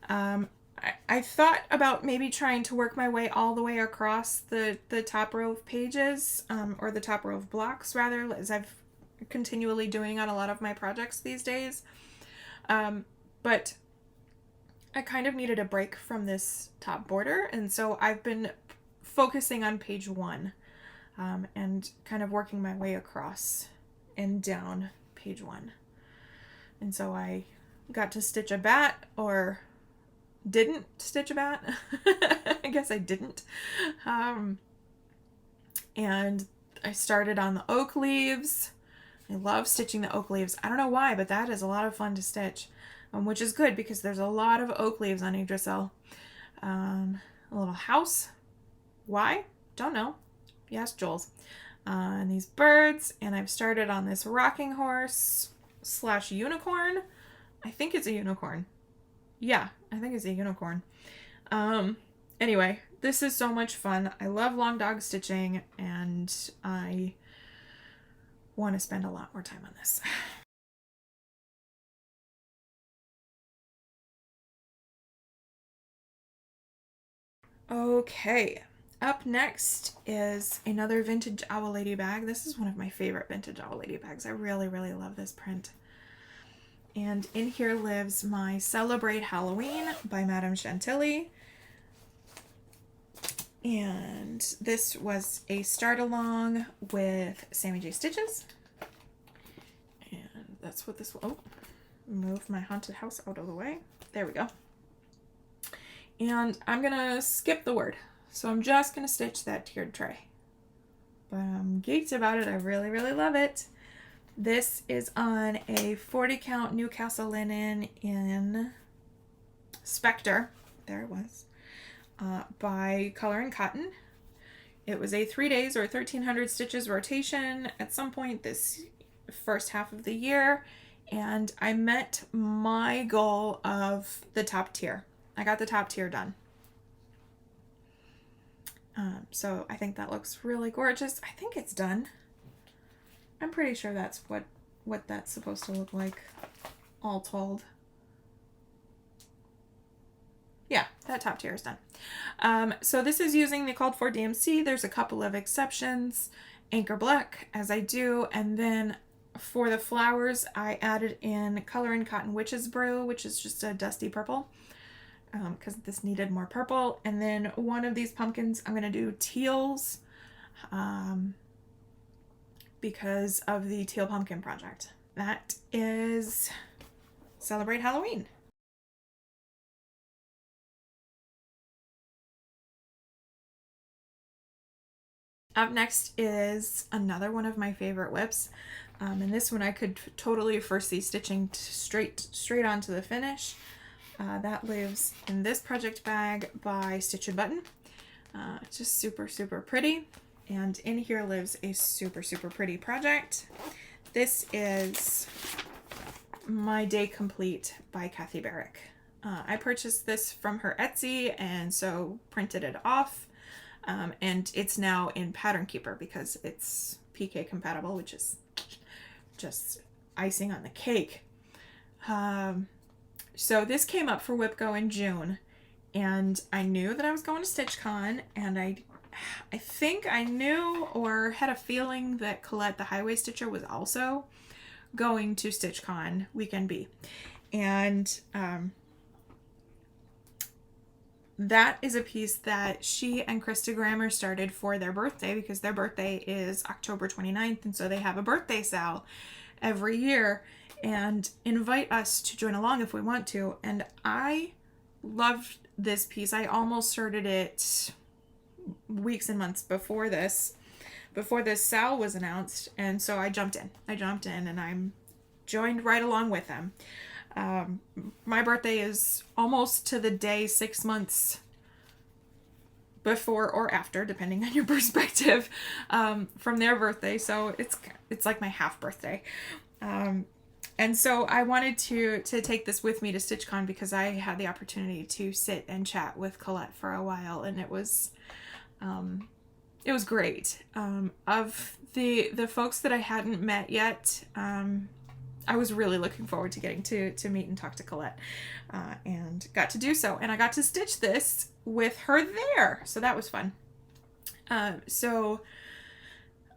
I thought about maybe trying to work my way all the way across the top row of pages, or the top row of blocks rather, as I've continually doing on a lot of my projects these days. But I kind of needed a break from this top border, and so I've been focusing on page 1, and kind of working my way across and down page 1. And so I got to stitch a bat, or didn't stitch a bat. I guess I didn't. And I started on the oak leaves. I love stitching the oak leaves. I don't know why, but that is a lot of fun to stitch, which is good because there's a lot of oak leaves on Yggdrasil. A little house. Why? Don't know. Yes, Joel's. And these birds, and I've started on this rocking horse / unicorn. I think it's a unicorn. Yeah, I think it's a unicorn. Anyway, this is so much fun. I love long dog stitching, and I want to spend a lot more time on this. Okay, up next is another vintage Owl Lady bag. This is one of my favorite vintage Owl Lady bags. I really, really love this print. And in here lives my Celebrate Halloween by Madame Chantilly. And this was a start along with Sammy J Stitches. And that's what this will, move my haunted house out of the way. There we go. And I'm gonna skip the word. So I'm just gonna stitch that tiered tray. But I'm geeked about it. I really, really love it. This is on a 40 count Newcastle linen in Spectre. There it was. By Color and Cotton. It was a 3 days or 1,300 stitches rotation at some point this first half of the year, and I met my goal of the top tier. I got the top tier done. So I think that looks really gorgeous. I think it's done. I'm pretty sure that's what what that's supposed to look like all told. Yeah, that top tier is done. So this is using the called for DMC. There's a couple of exceptions. Anchor Black, as I do, and then for the flowers, I added in Color and Cotton Witch's Brew, which is just a dusty purple, because this needed more purple. And then one of these pumpkins, I'm going to do teals, because of the teal pumpkin project. That is Celebrate Halloween. Up next is another one of my favorite WIPs. And this one I could totally foresee stitching straight onto the finish. That lives in this project bag by Stitch and Button. Just super, super pretty. And in here lives a super, super pretty project. This is My Day Complete by Kathy Barrick. I purchased this from her Etsy and so printed it off. And it's now in Pattern Keeper because it's PK compatible, which is just icing on the cake. So this came up for WIP Go in June, and I knew that I was going to StitchCon, and I think I knew or had a feeling that Colette, the Highway Stitcher, was also going to StitchCon Weekend B. And that is a piece that she and Krista Grammer started for their birthday, because their birthday is October 29th, and so they have a birthday sale every year and invite us to join along if we want to. And I loved this piece. I almost started it weeks and months before this sale was announced, and so I jumped in and I'm joined right along with them. My birthday is almost to the day 6 months before or after, depending on your perspective, from their birthday. So it's like my half birthday. And so I wanted to take this with me to StitchCon because I had the opportunity to sit and chat with Colette for a while, and it was great. Of the folks that I hadn't met yet, I was really looking forward to getting to meet and talk to Colette, and got to do so. And I got to stitch this with her there. So that was fun. So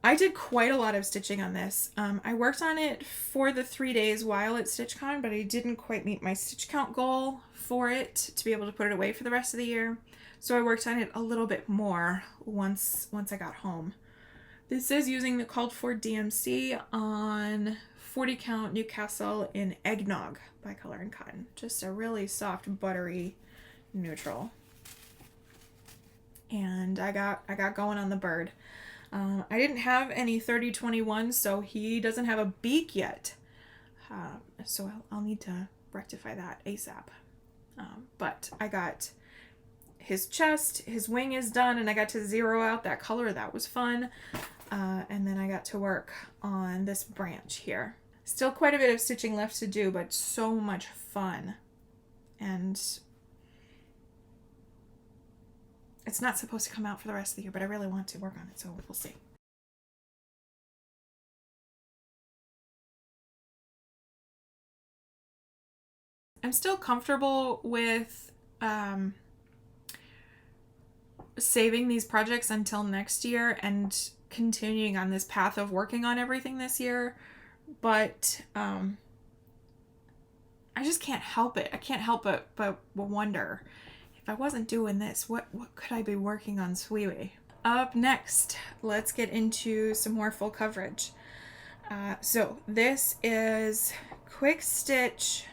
I did quite a lot of stitching on this. I worked on it for the 3 days while at StitchCon, but I didn't quite meet my stitch count goal for it to be able to put it away for the rest of the year. So I worked on it a little bit more once I got home. This is using the called for DMC on 40 count Newcastle in Eggnog by Color and Cotton. Just a really soft, buttery neutral. And I got going on the bird. I didn't have any 3021, so he doesn't have a beak yet. So I'll need to rectify that ASAP. But I got his chest, his wing is done, and I got to zero out that color. That was fun. And then I got to work on this branch here. Still quite a bit of stitching left to do, but so much fun. And it's not supposed to come out for the rest of the year, but I really want to work on it, so we'll see. I'm still comfortable with saving these projects until next year and continuing on this path of working on everything this year, but I just can't help it. I can't help but wonder, if I wasn't doing this, what could I be working on Sweetie? Up next, let's get into some more full coverage. So this is Quick Stitch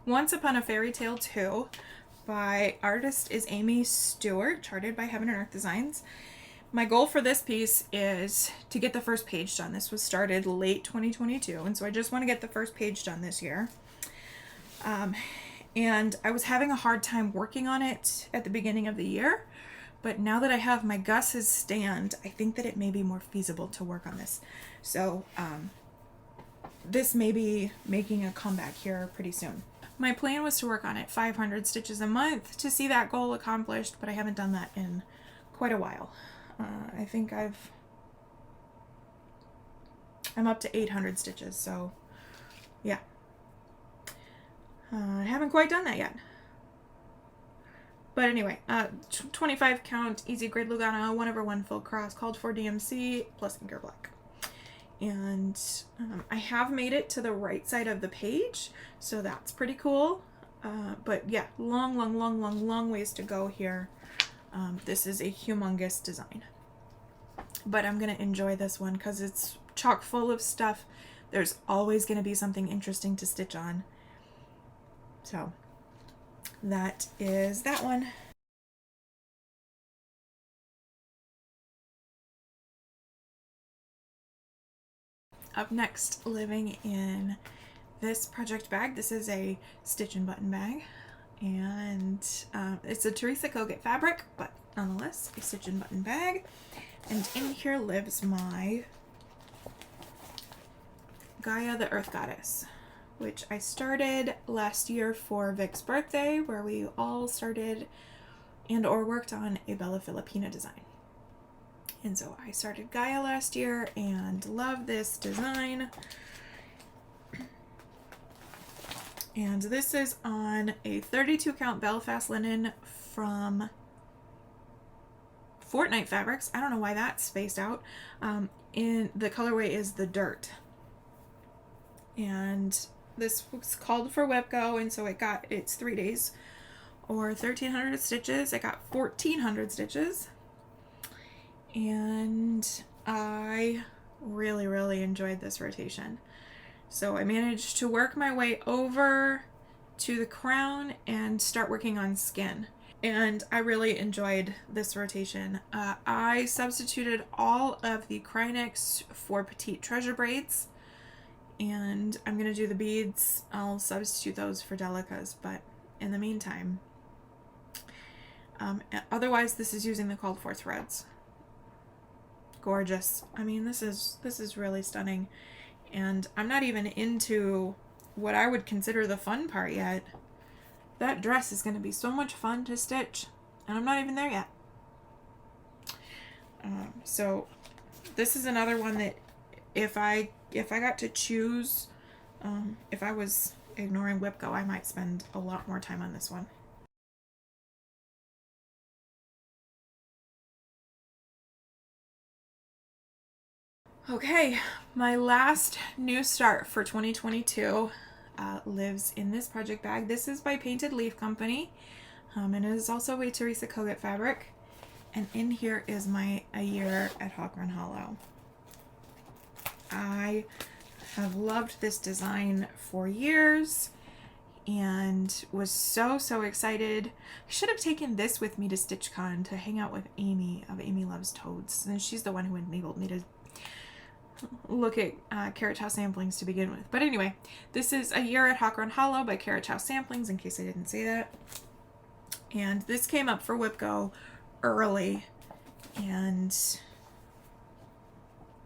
Once Upon a Fairy Tale 2 by artist is Amy Stewart, charted by Heaven and Earth Designs. My goal for this piece is to get the first page done. This was started late 2022, and so I just want to get the first page done this year. And I was having a hard time working on it at the beginning of the year, but now that I have my Gus's stand, I think that it may be more feasible to work on this. So this may be making a comeback here pretty soon. My plan was to work on it 500 stitches a month to see that goal accomplished, but I haven't done that in quite a while. I think I'm up to 800 stitches, so Yeah. I haven't quite done that yet. But anyway, 25 count easy grade Lugano, 1/1 full cross, called for DMC, plus inker black. And I have made it to the right side of the page, so that's pretty cool. But yeah, long ways to go here. This is a humongous design. But I'm going to enjoy this one because it's chock full of stuff. There's always going to be something interesting to stitch on. So that is that one. Up next, living in this project bag. This is a stitch and button bag, and it's a Teresa Kogut fabric, but nonetheless a stitch and button bag. And in here lives my Gaia the Earth Goddess, which I started last year for Vic's birthday, where we all started and or worked on a Bella Filipina design. And so I started Gaia last year and love this design. And this is on a 32 count Belfast linen from Fortnite Fabrics. I don't know why that's spaced out. In the colorway is the Dirt. And this was called for WIP Go, and so it got its 3 days or 1,300 stitches. It got 1,400 stitches. And I really enjoyed this rotation. So I managed to work my way over to the crown and start working on skin. And I really enjoyed this rotation. I substituted all of the Krynex for Petite Treasure braids. And I'm going to do the beads. I'll substitute those for Delicas, but in the meantime. Otherwise, this is using the called for threads. Gorgeous. I mean, this is really stunning. And I'm not even into what I would consider the fun part yet. That dress is going to be so much fun to stitch, and I'm not even there yet. So this is another one that if I got to choose, if I was ignoring WIP Go, I might spend a lot more time on this one. Okay, my last new start for 2022 lives in this project bag. This is by Painted Leaf Company, and it is also a Teresa Kogut fabric. And in here is my A Year at Hawk Run Hollow. I have loved this design for years and was so excited. I should have taken this with me to StitchCon to hang out with Amy of Amy Loves Toads, and she's the one who enabled me to look at Carrot House Samplings to begin with. But anyway, this is A Year at Hawk Run Hollow by Carrot House Samplings, in case I didn't say that. And this came up for WIP Go early, and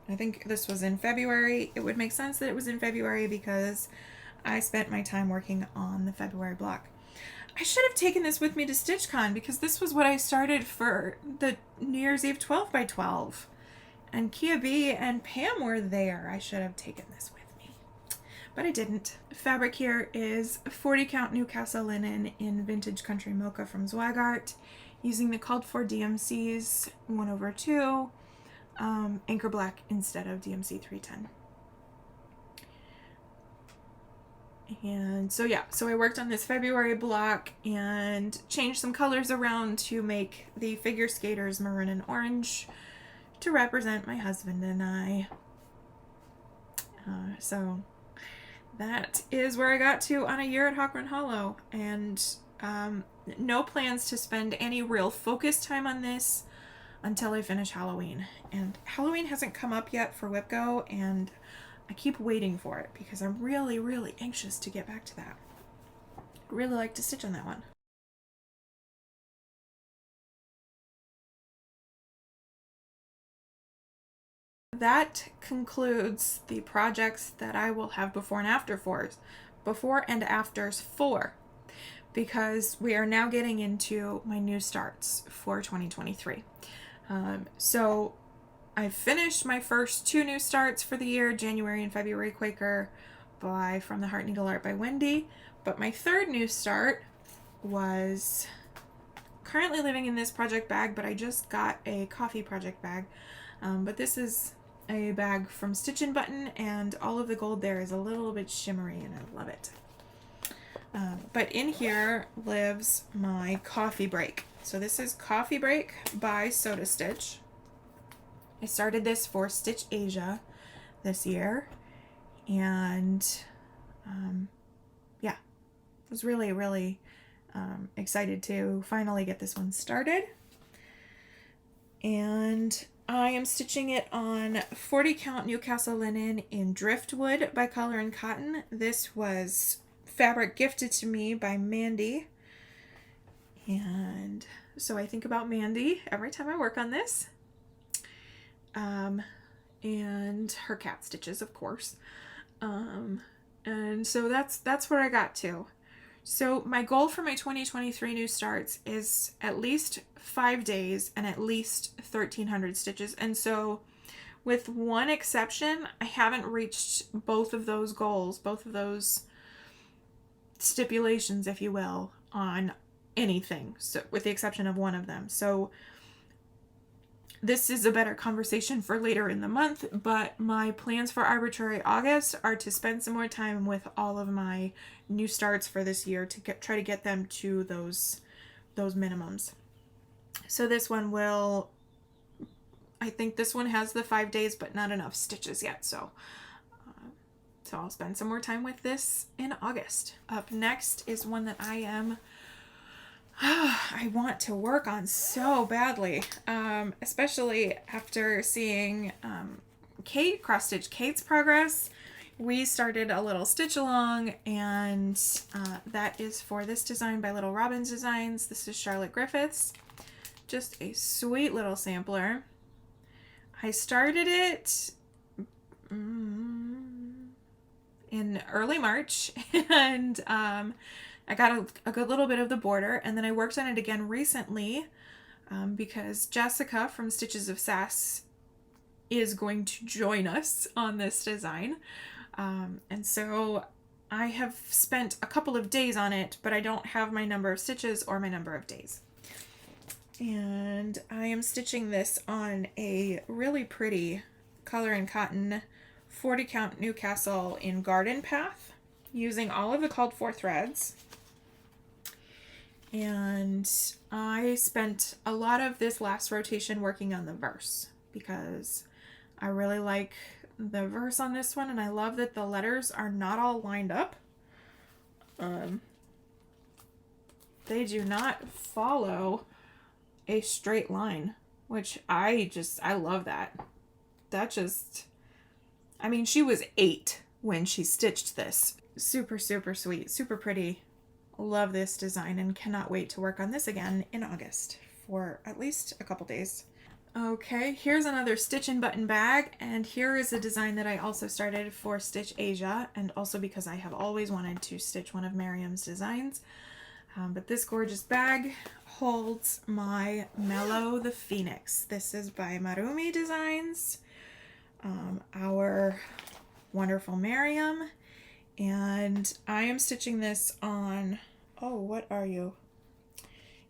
I think this was in February. It would make sense that it was in February because I spent my time working on the February block. I should have taken this with me to StitchCon because this was what I started for the New Year's Eve 12 by 12. And Kia B and Pam were there. I should have taken this with me, but I didn't. Fabric here is 40 count Newcastle linen in Vintage Country Mocha from Zwagart, using the called for DMCs 1/2, inker black instead of DMC 310. And so yeah, so I worked on this February block and changed some colors around to make the figure skaters maroon and orange to represent my husband and I. So that is where I got to on A Year at Hawk Run Hollow, and no plans to spend any real focus time on this until I finish Halloween. And Halloween hasn't come up yet for WIP Go, and I keep waiting for it because I'm really anxious to get back to that. I really like to stitch on that one. That concludes the projects that I will have before and afters for, because we are now getting into my new starts for 2023. So I finished my first 2 new starts for the year, January and February Quaker, from the Heart Needle Art by Wendy. But my third new start was currently living in this project bag, but I just got a coffee project bag. But this is a bag from Stitch and Button, and all of the gold there is a little bit shimmery, and I love it. But in here lives my coffee break. So this is Coffee Break by Soda Stitch. I started this for Stitch Asia this year, and yeah, was really excited to finally get this one started. And I am stitching it on 40 count Newcastle linen in Driftwood by Color and Cotton. This was fabric gifted to me by Mandy, and so I think about Mandy every time I work on this. And her cat stitches, of course. And so that's where I got to. So my goal for my 2023 new starts is at least 5 days and at least 1,300 stitches. And so with one exception, I haven't reached both of those goals, both of those stipulations, if you will, on anything. So with the exception of one of them. So this is a better conversation for later in the month, but my plans for Arbitrary August are to spend some more time with all of my new starts for this year to try to get them to those minimums. So this one will, I think this one has the 5 days, but not enough stitches yet. So I'll spend some more time with this in August. Up next is one that I want to work on so badly, especially after seeing Kate cross-stitch Kate's progress. We started a little stitch along, and that is for this design by Little Robins Designs. This is Charlotte Griffiths. Just a sweet little sampler. I started it in early March, and I got a good little bit of the border, and then I worked on it again recently because Jessica from Stitches of Sass is going to join us on this design. And so I have spent a couple of days on it, but I don't have my number of stitches or my number of days. And I am stitching this on a really pretty Color and Cotton 40 count Newcastle in Garden Path, using all of the called for threads. And I spent a lot of this last rotation working on the verse because I really like the verse on this one, and I love that the letters are not all lined up. They do not follow a straight line, which I love that. I mean, she was 8 when she stitched this. Super sweet, super pretty. Love this design and cannot wait to work on this again in August for at least a couple days. Okay, here's another Stitch and Button bag, and here is a design that I also started for Stitch Asia, and also because I have always wanted to stitch one of Miriam's designs. But this gorgeous bag holds my Mellow the Phoenix. This is by Marumi Designs, our wonderful Miriam. And I am stitching this on, oh, what are you?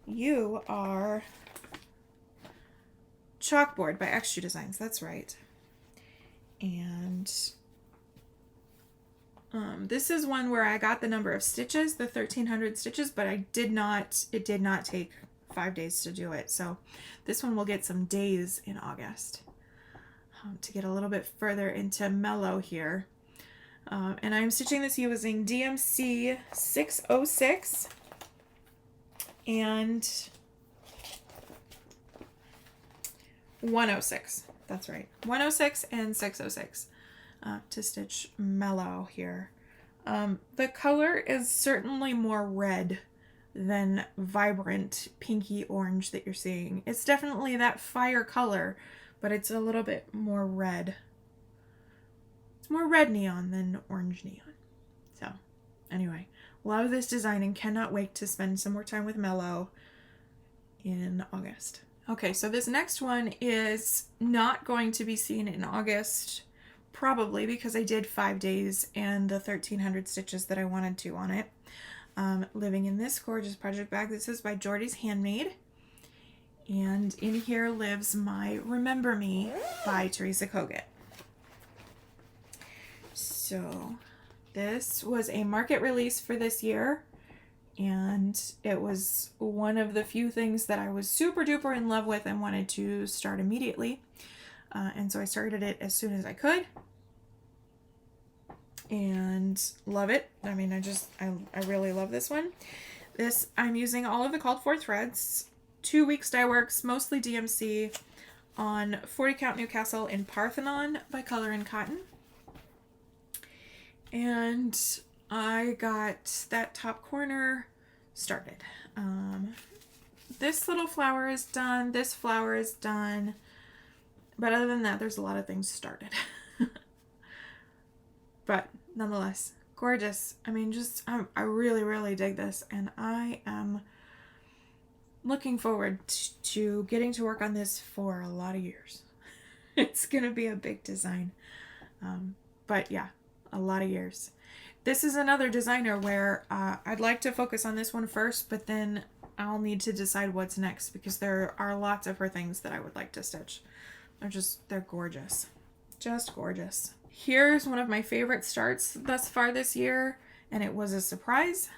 You are Chalkboard by Extra Designs, that's right. And this is one where I got the number of stitches, the 1,300 stitches, but it did not take 5 days to do it. So this one will get some days in August to get a little bit further into Mellow here. And I'm stitching this using DMC 606 and 106. That's right. 106 and 606 to stitch Mellow here. The color is certainly more red than vibrant pinky orange that you're seeing. It's definitely that fire color, but it's a little bit more red. It's more red neon than orange neon. So anyway, love this design and cannot wait to spend some more time with Mellow in August. Okay, so this next one is not going to be seen in August, probably because I did 5 days and the 1,300 stitches that I wanted to on it. Living in this gorgeous project bag. This is by Jordy's Handmade. And in here lives my Remember Me by Teresa Kogut. So this was a market release for this year, and it was one of the few things that I was super duper in love with and wanted to start immediately. And so I started it as soon as I could and love it. I mean, I really love this one. This, I'm using all of the called for threads, 2 weeks dye works, mostly DMC, on 40 count Newcastle in Parthenon by Color and Cotton. And I got that top corner started. This little flower is done. This flower is done. But other than that, there's a lot of things started. But nonetheless, gorgeous. I mean, I really, really dig this. And I am looking forward to getting to work on this for a lot of years. It's going to be a big design. But yeah, a lot of years. This is another designer where I'd like to focus on this one first, but then I'll need to decide what's next because there are lots of her things that I would like to stitch. They're gorgeous. Just gorgeous. Here's one of my favorite starts thus far this year, and it was a surprise.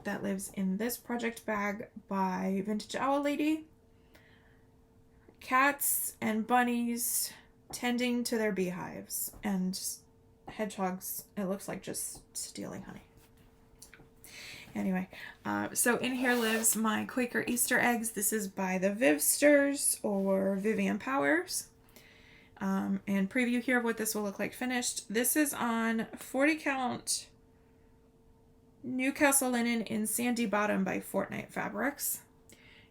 That lives in this project bag by Vintage Owl Lady. Cats and bunnies tending to their beehives, and hedgehogs, it looks like, just stealing honey. Anyway, so in here lives my Quaker Easter eggs. This is by the Vivsters or Vivian Powers. And preview here of what this will look like finished. This is on 40 count Newcastle linen in Sandy Bottom by Fortnite Fabrics.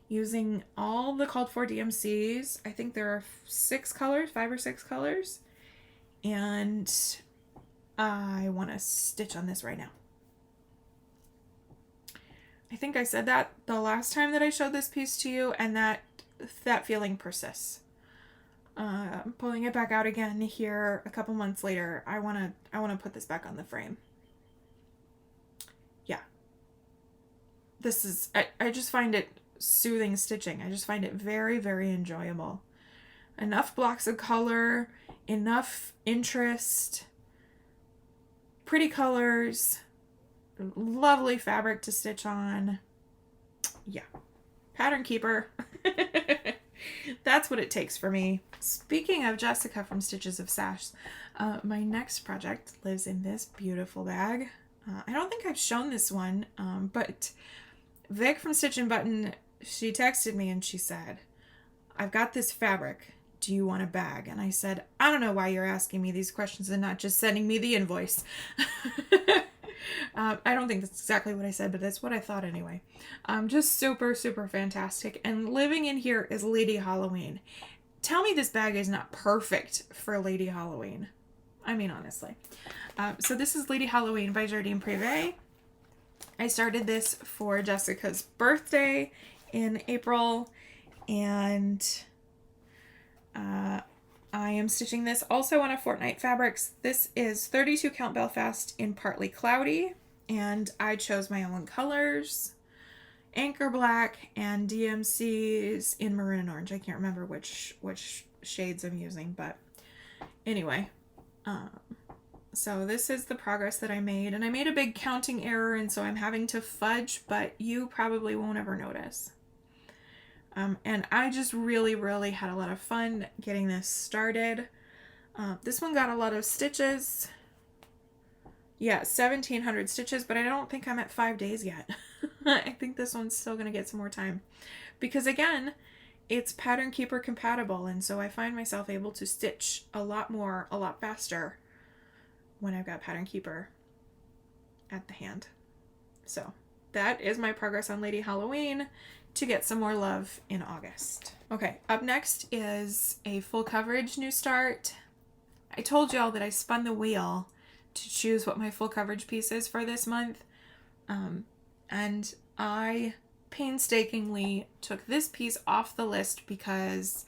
Using all the called for DMCs. I think there are 6 colors, 5 or 6 colors. And I want to stitch on this right now. I think I said that the last time that I showed this piece to you, and that feeling persists. I'm pulling it back out again here a couple months later. I want to put this back on the frame. Yeah. This is, I just find it soothing stitching. I just find it very, very enjoyable. Enough blocks of color, enough interest, pretty colors, lovely fabric to stitch on. Yeah. Pattern keeper. That's what it takes for me. Speaking of Jessica from Stitches of Sash, my next project lives in this beautiful bag. I don't think I've shown this one, but Vic from Stitch and Button, she texted me and she said, I've got this fabric. Do you want a bag? And I said, I don't know why you're asking me these questions and not just sending me the invoice. I don't think that's exactly what I said, but that's what I thought anyway. Just super, super fantastic. And living in here is Lady Halloween. Tell me this bag is not perfect for Lady Halloween. I mean, honestly. So this is Lady Halloween by Jardine Privé. I started this for Jessica's birthday in April, and I am stitching this also on a Fortnite Fabrics. This is 32 count Belfast in Partly Cloudy, and I chose my own colors, Anchor Black and DMCs in Maroon and Orange. I can't remember which shades I'm using, but anyway. So this is the progress that I made, and I made a big counting error, and so I'm having to fudge, but you probably won't ever notice. And I just really, really had a lot of fun getting this started. This one got a lot of stitches. Yeah, 1,700 stitches, but I don't think I'm at 5 days yet. I think this one's still going to get some more time. Because again, it's Pattern Keeper compatible, and so I find myself able to stitch a lot more, a lot faster when I've got Pattern Keeper at the hand. So that is my progress on Lady Halloween, to get some more love in August. Okay, up next is a full coverage new start. I told y'all that I spun the wheel to choose what my full coverage piece is for this month. And I painstakingly took this piece off the list because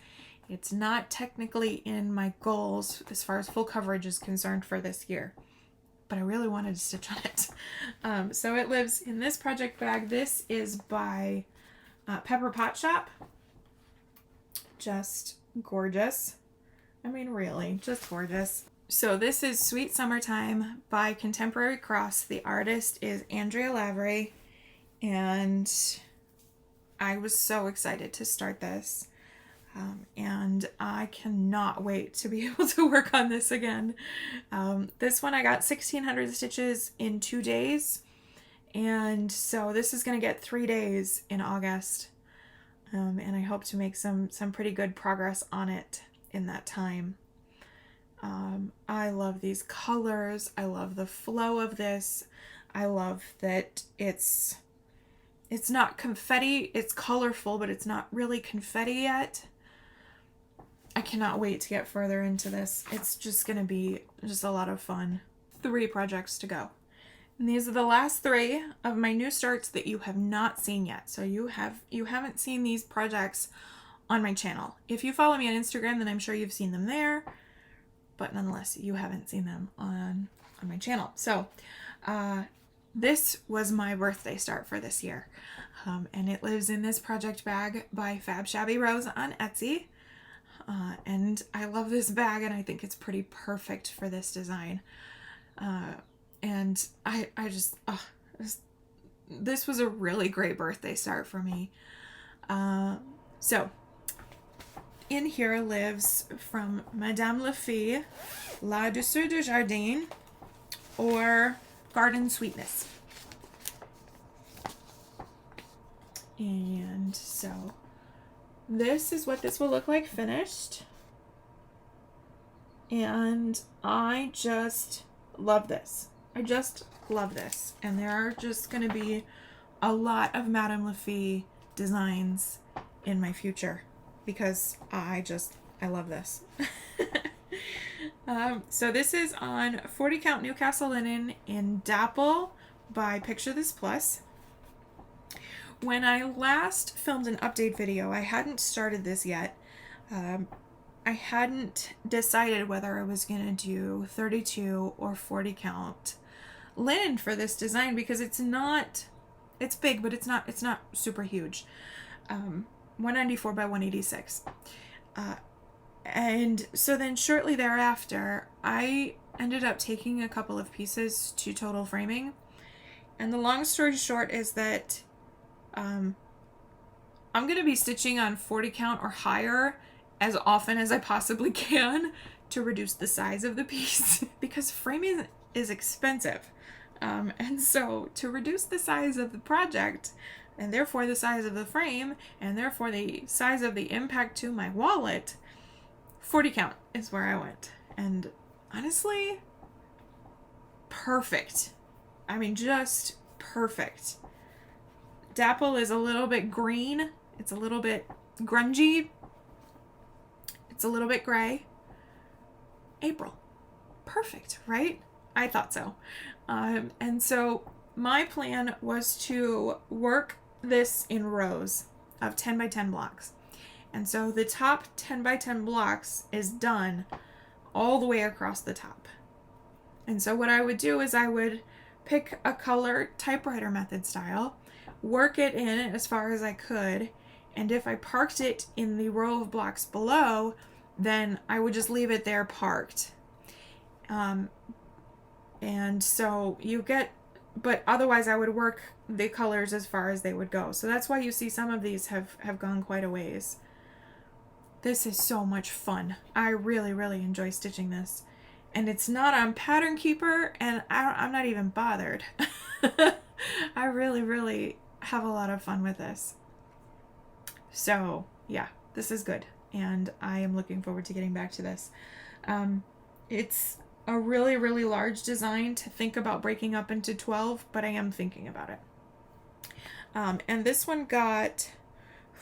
It's not technically in my goals as far as full coverage is concerned for this year, but I really wanted to stitch on it. So it lives in this project bag. This is by Pepper Pot Shop. Just gorgeous. I mean, really, just gorgeous. So this is Sweet Summertime by Contemporary Cross. The artist is Andrea Lavery, and I was so excited to start this. And I cannot wait to be able to work on this again. This one I got 1,600 stitches in 2 days, and so this is going to get 3 days in August, and I hope to make some pretty good progress on it in that time. I love these colors. I love the flow of this. I love that it's not confetti. It's colorful, but it's not really confetti yet. I cannot wait to get further into this. It's just going to be just a lot of fun. 3 projects to go. And these are the last 3 of my new starts that you have not seen yet. So you haven't seen these projects on my channel. If you follow me on Instagram, then I'm sure you've seen them there. But nonetheless, you haven't seen them on my channel. So this was my birthday start for this year. And it lives in this project bag by Fab Shabby Rose on Etsy. And I love this bag, and I think it's pretty perfect for this design. And this was a really great birthday start for me. So in here lives from Madame Lafille, La Douceur du Jardin, or Garden Sweetness. And so this is what this will look like finished. And I just love this. I just love this. And there are just going to be a lot of Madame Lafille designs in my future because I love this. So this is on 40 count Newcastle linen in Dapple by Picture This Plus. When I last filmed an update video, I hadn't started this yet. I hadn't decided whether I was going to do 32 or 40 count linen for this design because it's big, but it's not super huge. 194 by 186. And so then shortly thereafter, I ended up taking a couple of pieces to total framing. And the long story short is that I'm going to be stitching on 40 count or higher as often as I possibly can to reduce the size of the piece because framing is expensive. And so to reduce the size of the project and therefore the size of the frame and therefore the size of the impact to my wallet, 40 count is where I went. And honestly, perfect. I mean, just perfect. Dapple is a little bit green. It's a little bit grungy. It's a little bit gray. April. Perfect, right? I thought so. And so my plan was to work this in rows of 10 by 10 blocks. And so the top 10 by 10 blocks is done all the way across the top. And so what I would do is I would pick a color typewriter method style, work it in as far as I could, and if I parked it in the row of blocks below, then I would just leave it there parked. And so you get, but otherwise I would work the colors as far as they would go. So that's why you see some of these have gone quite a ways. This is so much fun. I really, really enjoy stitching this. And it's not on Pattern Keeper, and I'm not even bothered. I really, really have a lot of fun with this. So, yeah, this is good. And I am looking forward to getting back to this. It's a really, really large design to think about breaking up into 12, but I am thinking about it. And this one got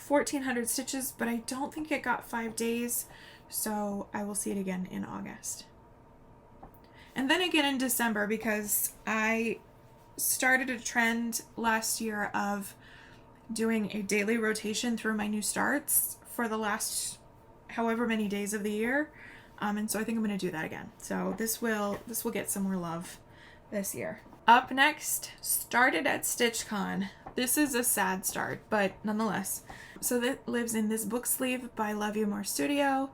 1,400 stitches, but I don't think it got 5 days, so I will see it again in August. And then again in December, because I started a trend last year of doing a daily rotation through my new starts for the last however many days of the year. And so I think I'm going to do that again. So this will get some more love this year. Up next, started at StitchCon. This is a sad start, but nonetheless. So that lives in this book sleeve by Love You More Studio.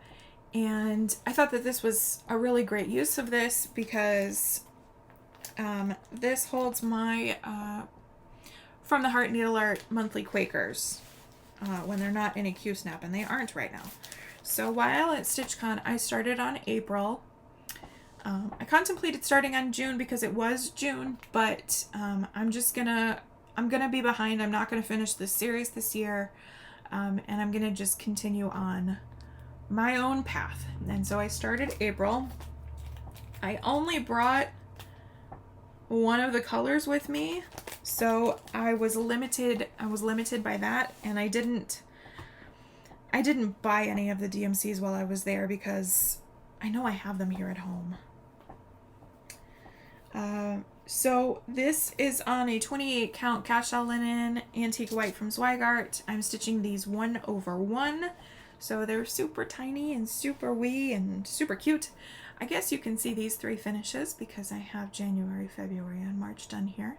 And I thought that this was a really great use of this because this holds my From the Heart Needle Art monthly Quakers when they're not in a Q-snap, and they aren't right now. So while at StitchCon, I started on April. I contemplated starting on June because it was June, but I'm gonna be behind. I'm not gonna finish this series this year, and I'm gonna just continue on my own path. And so I started April. I only brought one of the colors with me, so I was limited by that, and I didn't buy any of the DMCs while I was there because I know I have them here at home. So this is on a 28 count cashel linen antique white from Zweigart. I'm stitching these 1/1, so they're super tiny and super wee and super cute. I guess you can see these 3 finishes because I have January, February, and March done here.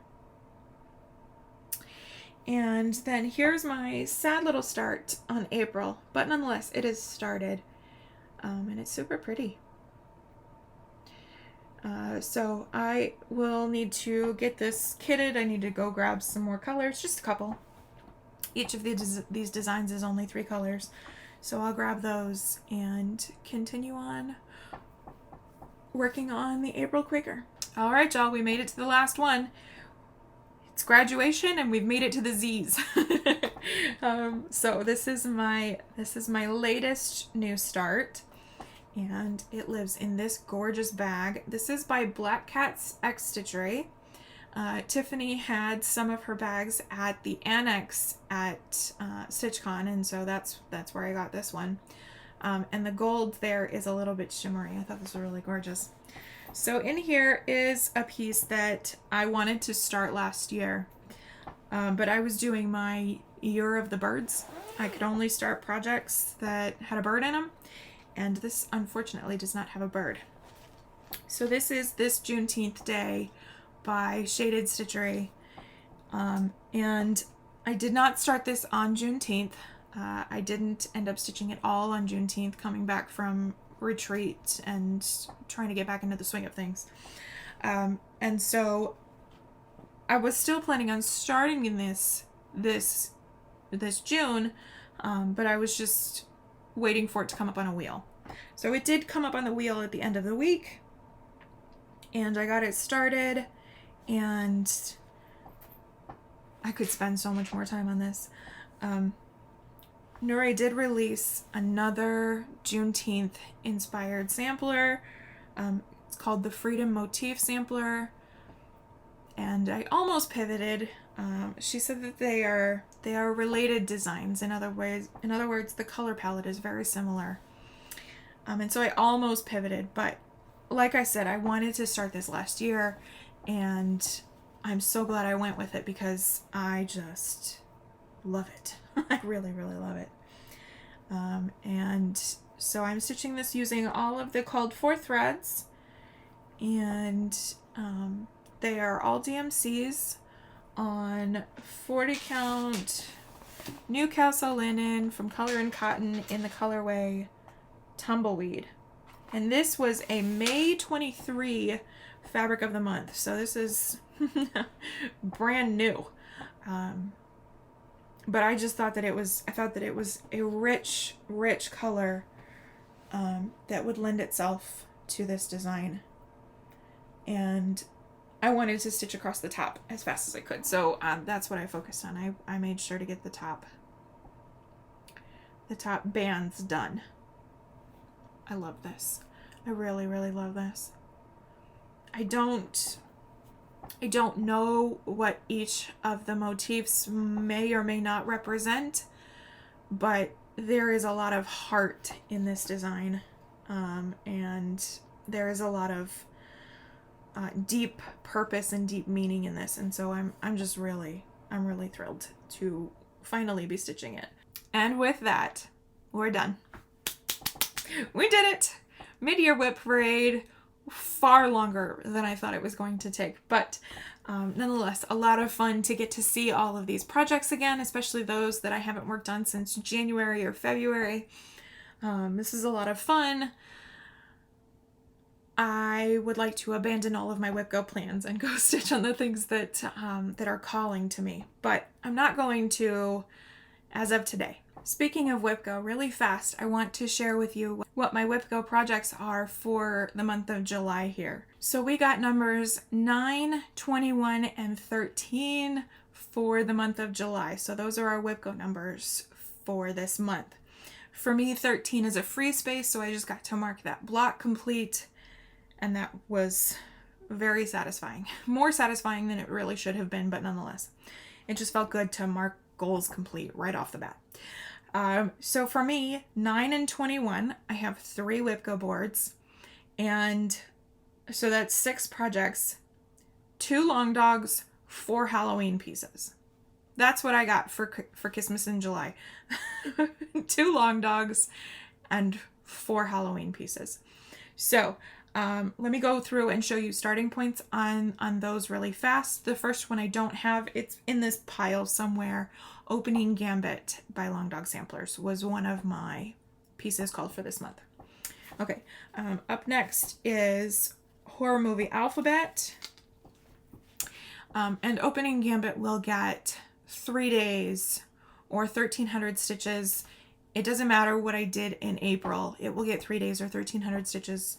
And then here's my sad little start on April, but nonetheless, it is started, and it's super pretty. So I will need to get this kitted. I need to go grab some more colors, just a couple. Each of these designs is only 3 colors, so I'll grab those and continue on working on the April Quaker. All right, y'all, we made it to the last one. It's graduation, and we've made it to the Z's. So this is my latest new start, and it lives in this gorgeous bag. This is by Black Cat's X Stitchery. Tiffany had some of her bags at the annex at StitchCon, and so that's where I got this one. And the gold there is a little bit shimmery. I thought this was really gorgeous. So in here is a piece that I wanted to start last year, but I was doing my Year of the Birds. I could only start projects that had a bird in them, and this unfortunately does not have a bird. So this is This Juneteenth Day by Shaded Stitchery, and I did not start this on Juneteenth. I didn't end up stitching it all on Juneteenth, coming back from retreat and trying to get back into the swing of things. And so I was still planning on starting in this June, but I was just waiting for it to come up on a wheel. So it did come up on the wheel at the end of the week, and I got it started, and I could spend so much more time on this. Nure did release another Juneteenth inspired sampler. It's called the Freedom Motif Sampler, and I almost pivoted. She said that they are related designs. In other words, the color palette is very similar. And so I almost pivoted, but like I said, I wanted to start this last year, and I'm so glad I went with it because I just love it. I really, really love it. And so I'm stitching this using all of the called for threads, and they are all DMCs on 40 count Newcastle linen from Color and Cotton in the colorway Tumbleweed. And this was a May 23 fabric of the month, so this is brand new. But I just thought that it was a rich color that would lend itself to this design. And I wanted to stitch across the top as fast as I could. So that's what I focused on. I made sure to get the top bands done. I love this. I really, really love this. I don't know what each of the motifs may or may not represent, but there is a lot of heart in this design, and there is a lot of deep purpose and deep meaning in this, and so I'm really thrilled to finally be stitching it. And with that, we're done. We did it! Midyear WIP parade, far longer than I thought it was going to take, but nonetheless, a lot of fun to get to see all of these projects again, especially those that I haven't worked on since January or February. This is a lot of fun. I would like to abandon all of my WIP Go plans and go stitch on the things that that are calling to me, but I'm not going to as of today. Speaking of WIP Go, really fast, I want to share with you what my WIP Go projects are for the month of July here. So we got numbers 9, 21, and 13 for the month of July. So those are our WIP Go numbers for this month. For me, 13 is a free space, so I just got to mark that block complete, and that was very satisfying. More satisfying than it really should have been, but nonetheless, it just felt good to mark goals complete right off the bat. So for me, 9 and 21, I have 3 WIP Go boards, and so that's 6 projects, 2 long dogs, 4 Halloween pieces. That's what I got for Christmas in July. 2 long dogs and 4 Halloween pieces. So let me go through and show you starting points on those really fast. The first one I don't have, it's in this pile somewhere. Opening Gambit by Long Dog Samplers was one of my pieces called for this month. Okay, up next is Horror Movie Alphabet. And Opening Gambit will get 3 days or 1,300 stitches. It doesn't matter what I did in April. It will get 3 days or 1,300 stitches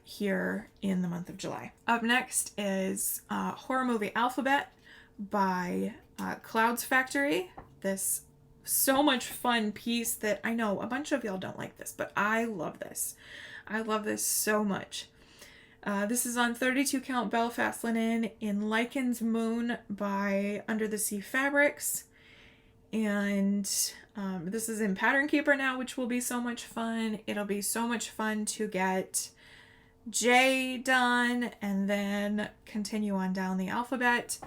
here in the month of July. Up next is Horror Movie Alphabet by Clouds Factory. This so much fun piece that I know a bunch of y'all don't like this, but I love this. I love this so much. This is on 32 count Belfast linen in Lycan's Moon by Under the Sea Fabrics. And this is in Pattern Keeper now, which will be so much fun. It'll be so much fun to get J done and then continue on down the alphabet.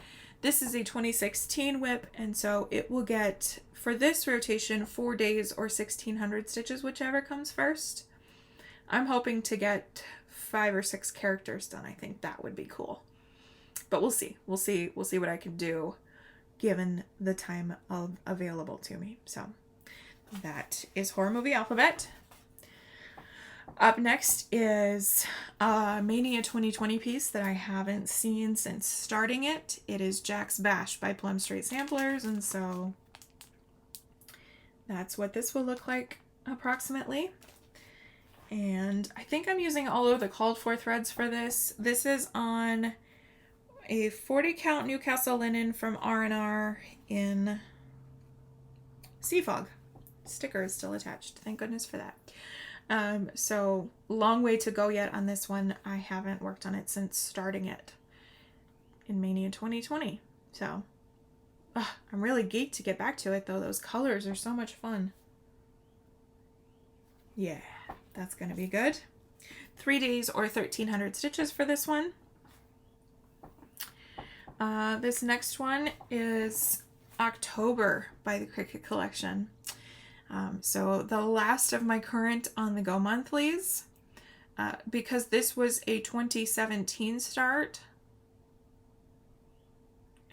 This is a 2016 WIP, and so it will get, for this rotation, 4 days or 1,600 stitches, whichever comes first. I'm hoping to get 5 or 6 characters done. I think that would be cool. But we'll see. We'll see what I can do given the time available to me. So that is Horror Movie Alphabet. Up next is a Mania 2020 piece that I haven't seen since starting it. It is Jack's Bash by Plum Street Samplers, and so that's what this will look like approximately. And I think I'm using all of the called for threads for this. This is on a 40 count Newcastle linen from R&R in Sea Fog. Sticker is still attached. Thank goodness for that. So long way to go yet on this one. I haven't worked on it since starting it in Mania 2020. So I'm really geeked to get back to it though. Those colors are so much fun. Yeah, that's going to be good. 3 days or 1,300 stitches for this one. This next one is October by the Cricut Collection. So the last of my current on the go monthlies, because this was a 2017 start,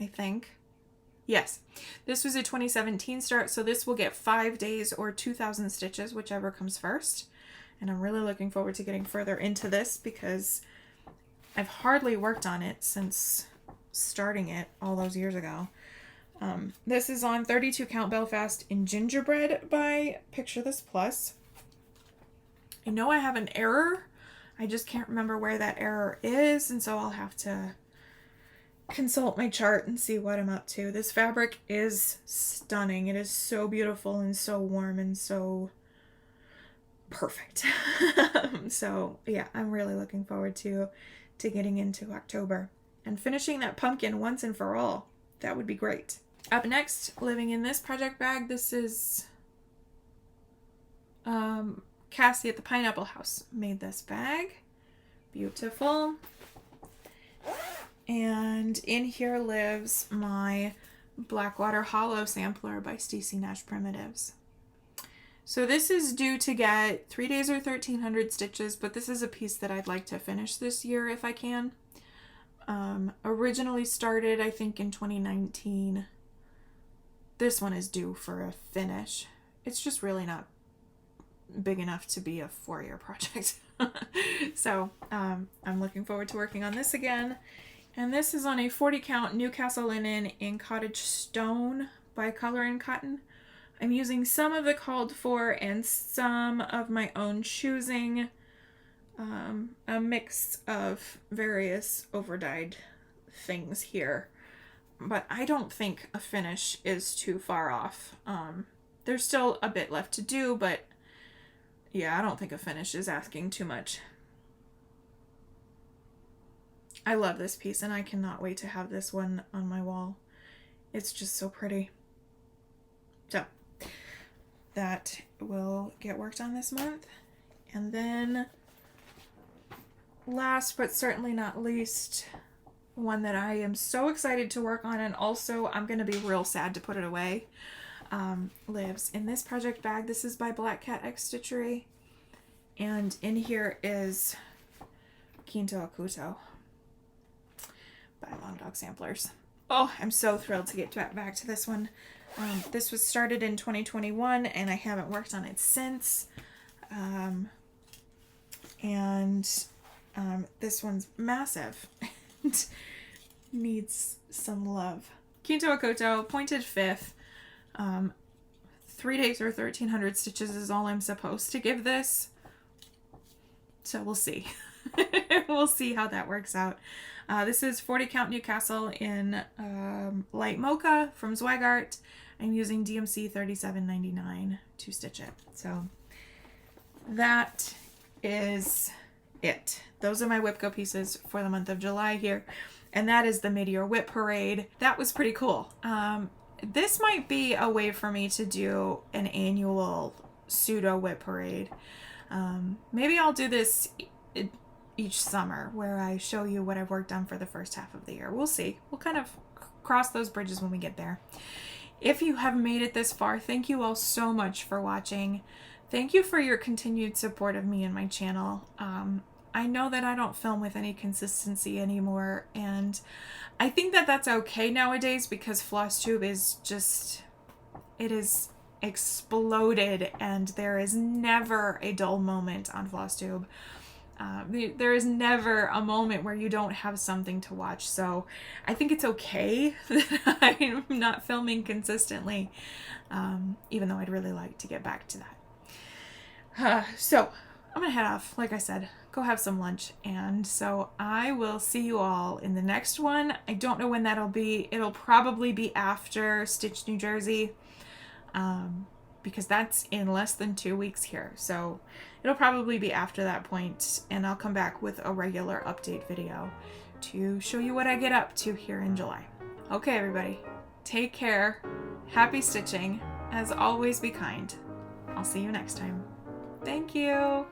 I think. Yes, this was a 2017 start, so this will get 5 days or 2,000 stitches, whichever comes first. And I'm really looking forward to getting further into this because I've hardly worked on it since starting it all those years ago. This is on 32 count Belfast in Gingerbread by Picture This Plus. I know I have an error. I just can't remember where that error is, and so I'll have to consult my chart and see what I'm up to. This fabric is stunning. It is so beautiful and so warm and so perfect. So yeah, I'm really looking forward to getting into October and finishing that pumpkin once and for all. That would be great. Up next, living in this project bag, this is Cassie at the Pineapple House made this bag. Beautiful. And in here lives my Blackwater Hollow sampler by Stacey Nash Primitives. So this is due to get 3 days or 1,300 stitches, but this is a piece that I'd like to finish this year if I can. Originally started, I think, in 2019. This one is due for a finish. It's just really not big enough to be a 4-year project. So I'm looking forward to working on this again. And this is on a 40 count Newcastle linen in cottage stone by Color and Cotton. I'm using some of the called for and some of my own choosing. A mix of various overdyed things here. But I don't think a finish is too far off. There's still a bit left to do, but yeah, I don't think a finish is asking too much. I love this piece and I cannot wait to have this one on my wall. It's just so pretty. So that will get worked on this month. And then last but certainly not least, one that I am so excited to work on, and also I'm going to be real sad to put it away, lives in this project bag. This is by Black Cat X Stitchery, and in here is Kinto Akuto by Long Dog Samplers. Oh, I'm so thrilled to get back to this one. This was started in 2021 and I haven't worked on it since. This one's massive and needs some love. Kinto Akuto, pointed fifth. 3 days or 1,300 stitches is all I'm supposed to give this. So we'll see. We'll see how that works out. This is 40 count Newcastle in light mocha from Zweigart. I'm using DMC 37.99 to stitch it. So that is it. Those are my WIP Go pieces for the month of July here. And that is the Midyear WIP Parade. That was pretty cool. This might be a way for me to do an annual pseudo WIP Parade. Maybe I'll do this each summer where I show you what I've worked on for the first half of the year. We'll see. We'll kind of cross those bridges when we get there. If you have made it this far, thank you all so much for watching. Thank you for your continued support of me and my channel. I know that I don't film with any consistency anymore, and I think that that's okay nowadays because FlossTube is just, it is exploded and there is never a dull moment on FlossTube. There is never a moment where you don't have something to watch, so I think it's okay that I'm not filming consistently, even though I'd really like to get back to that. So I'm gonna head off, like I said, go have some lunch, and so I will see you all in the next one. I don't know when that'll be. It'll probably be after Stitch New Jersey, because that's in less than 2 weeks here, so it'll probably be after that point, and I'll come back with a regular update video to show you what I get up to here in July. Okay, everybody, take care, happy stitching, as always, be kind. I'll see you next time. Thank you.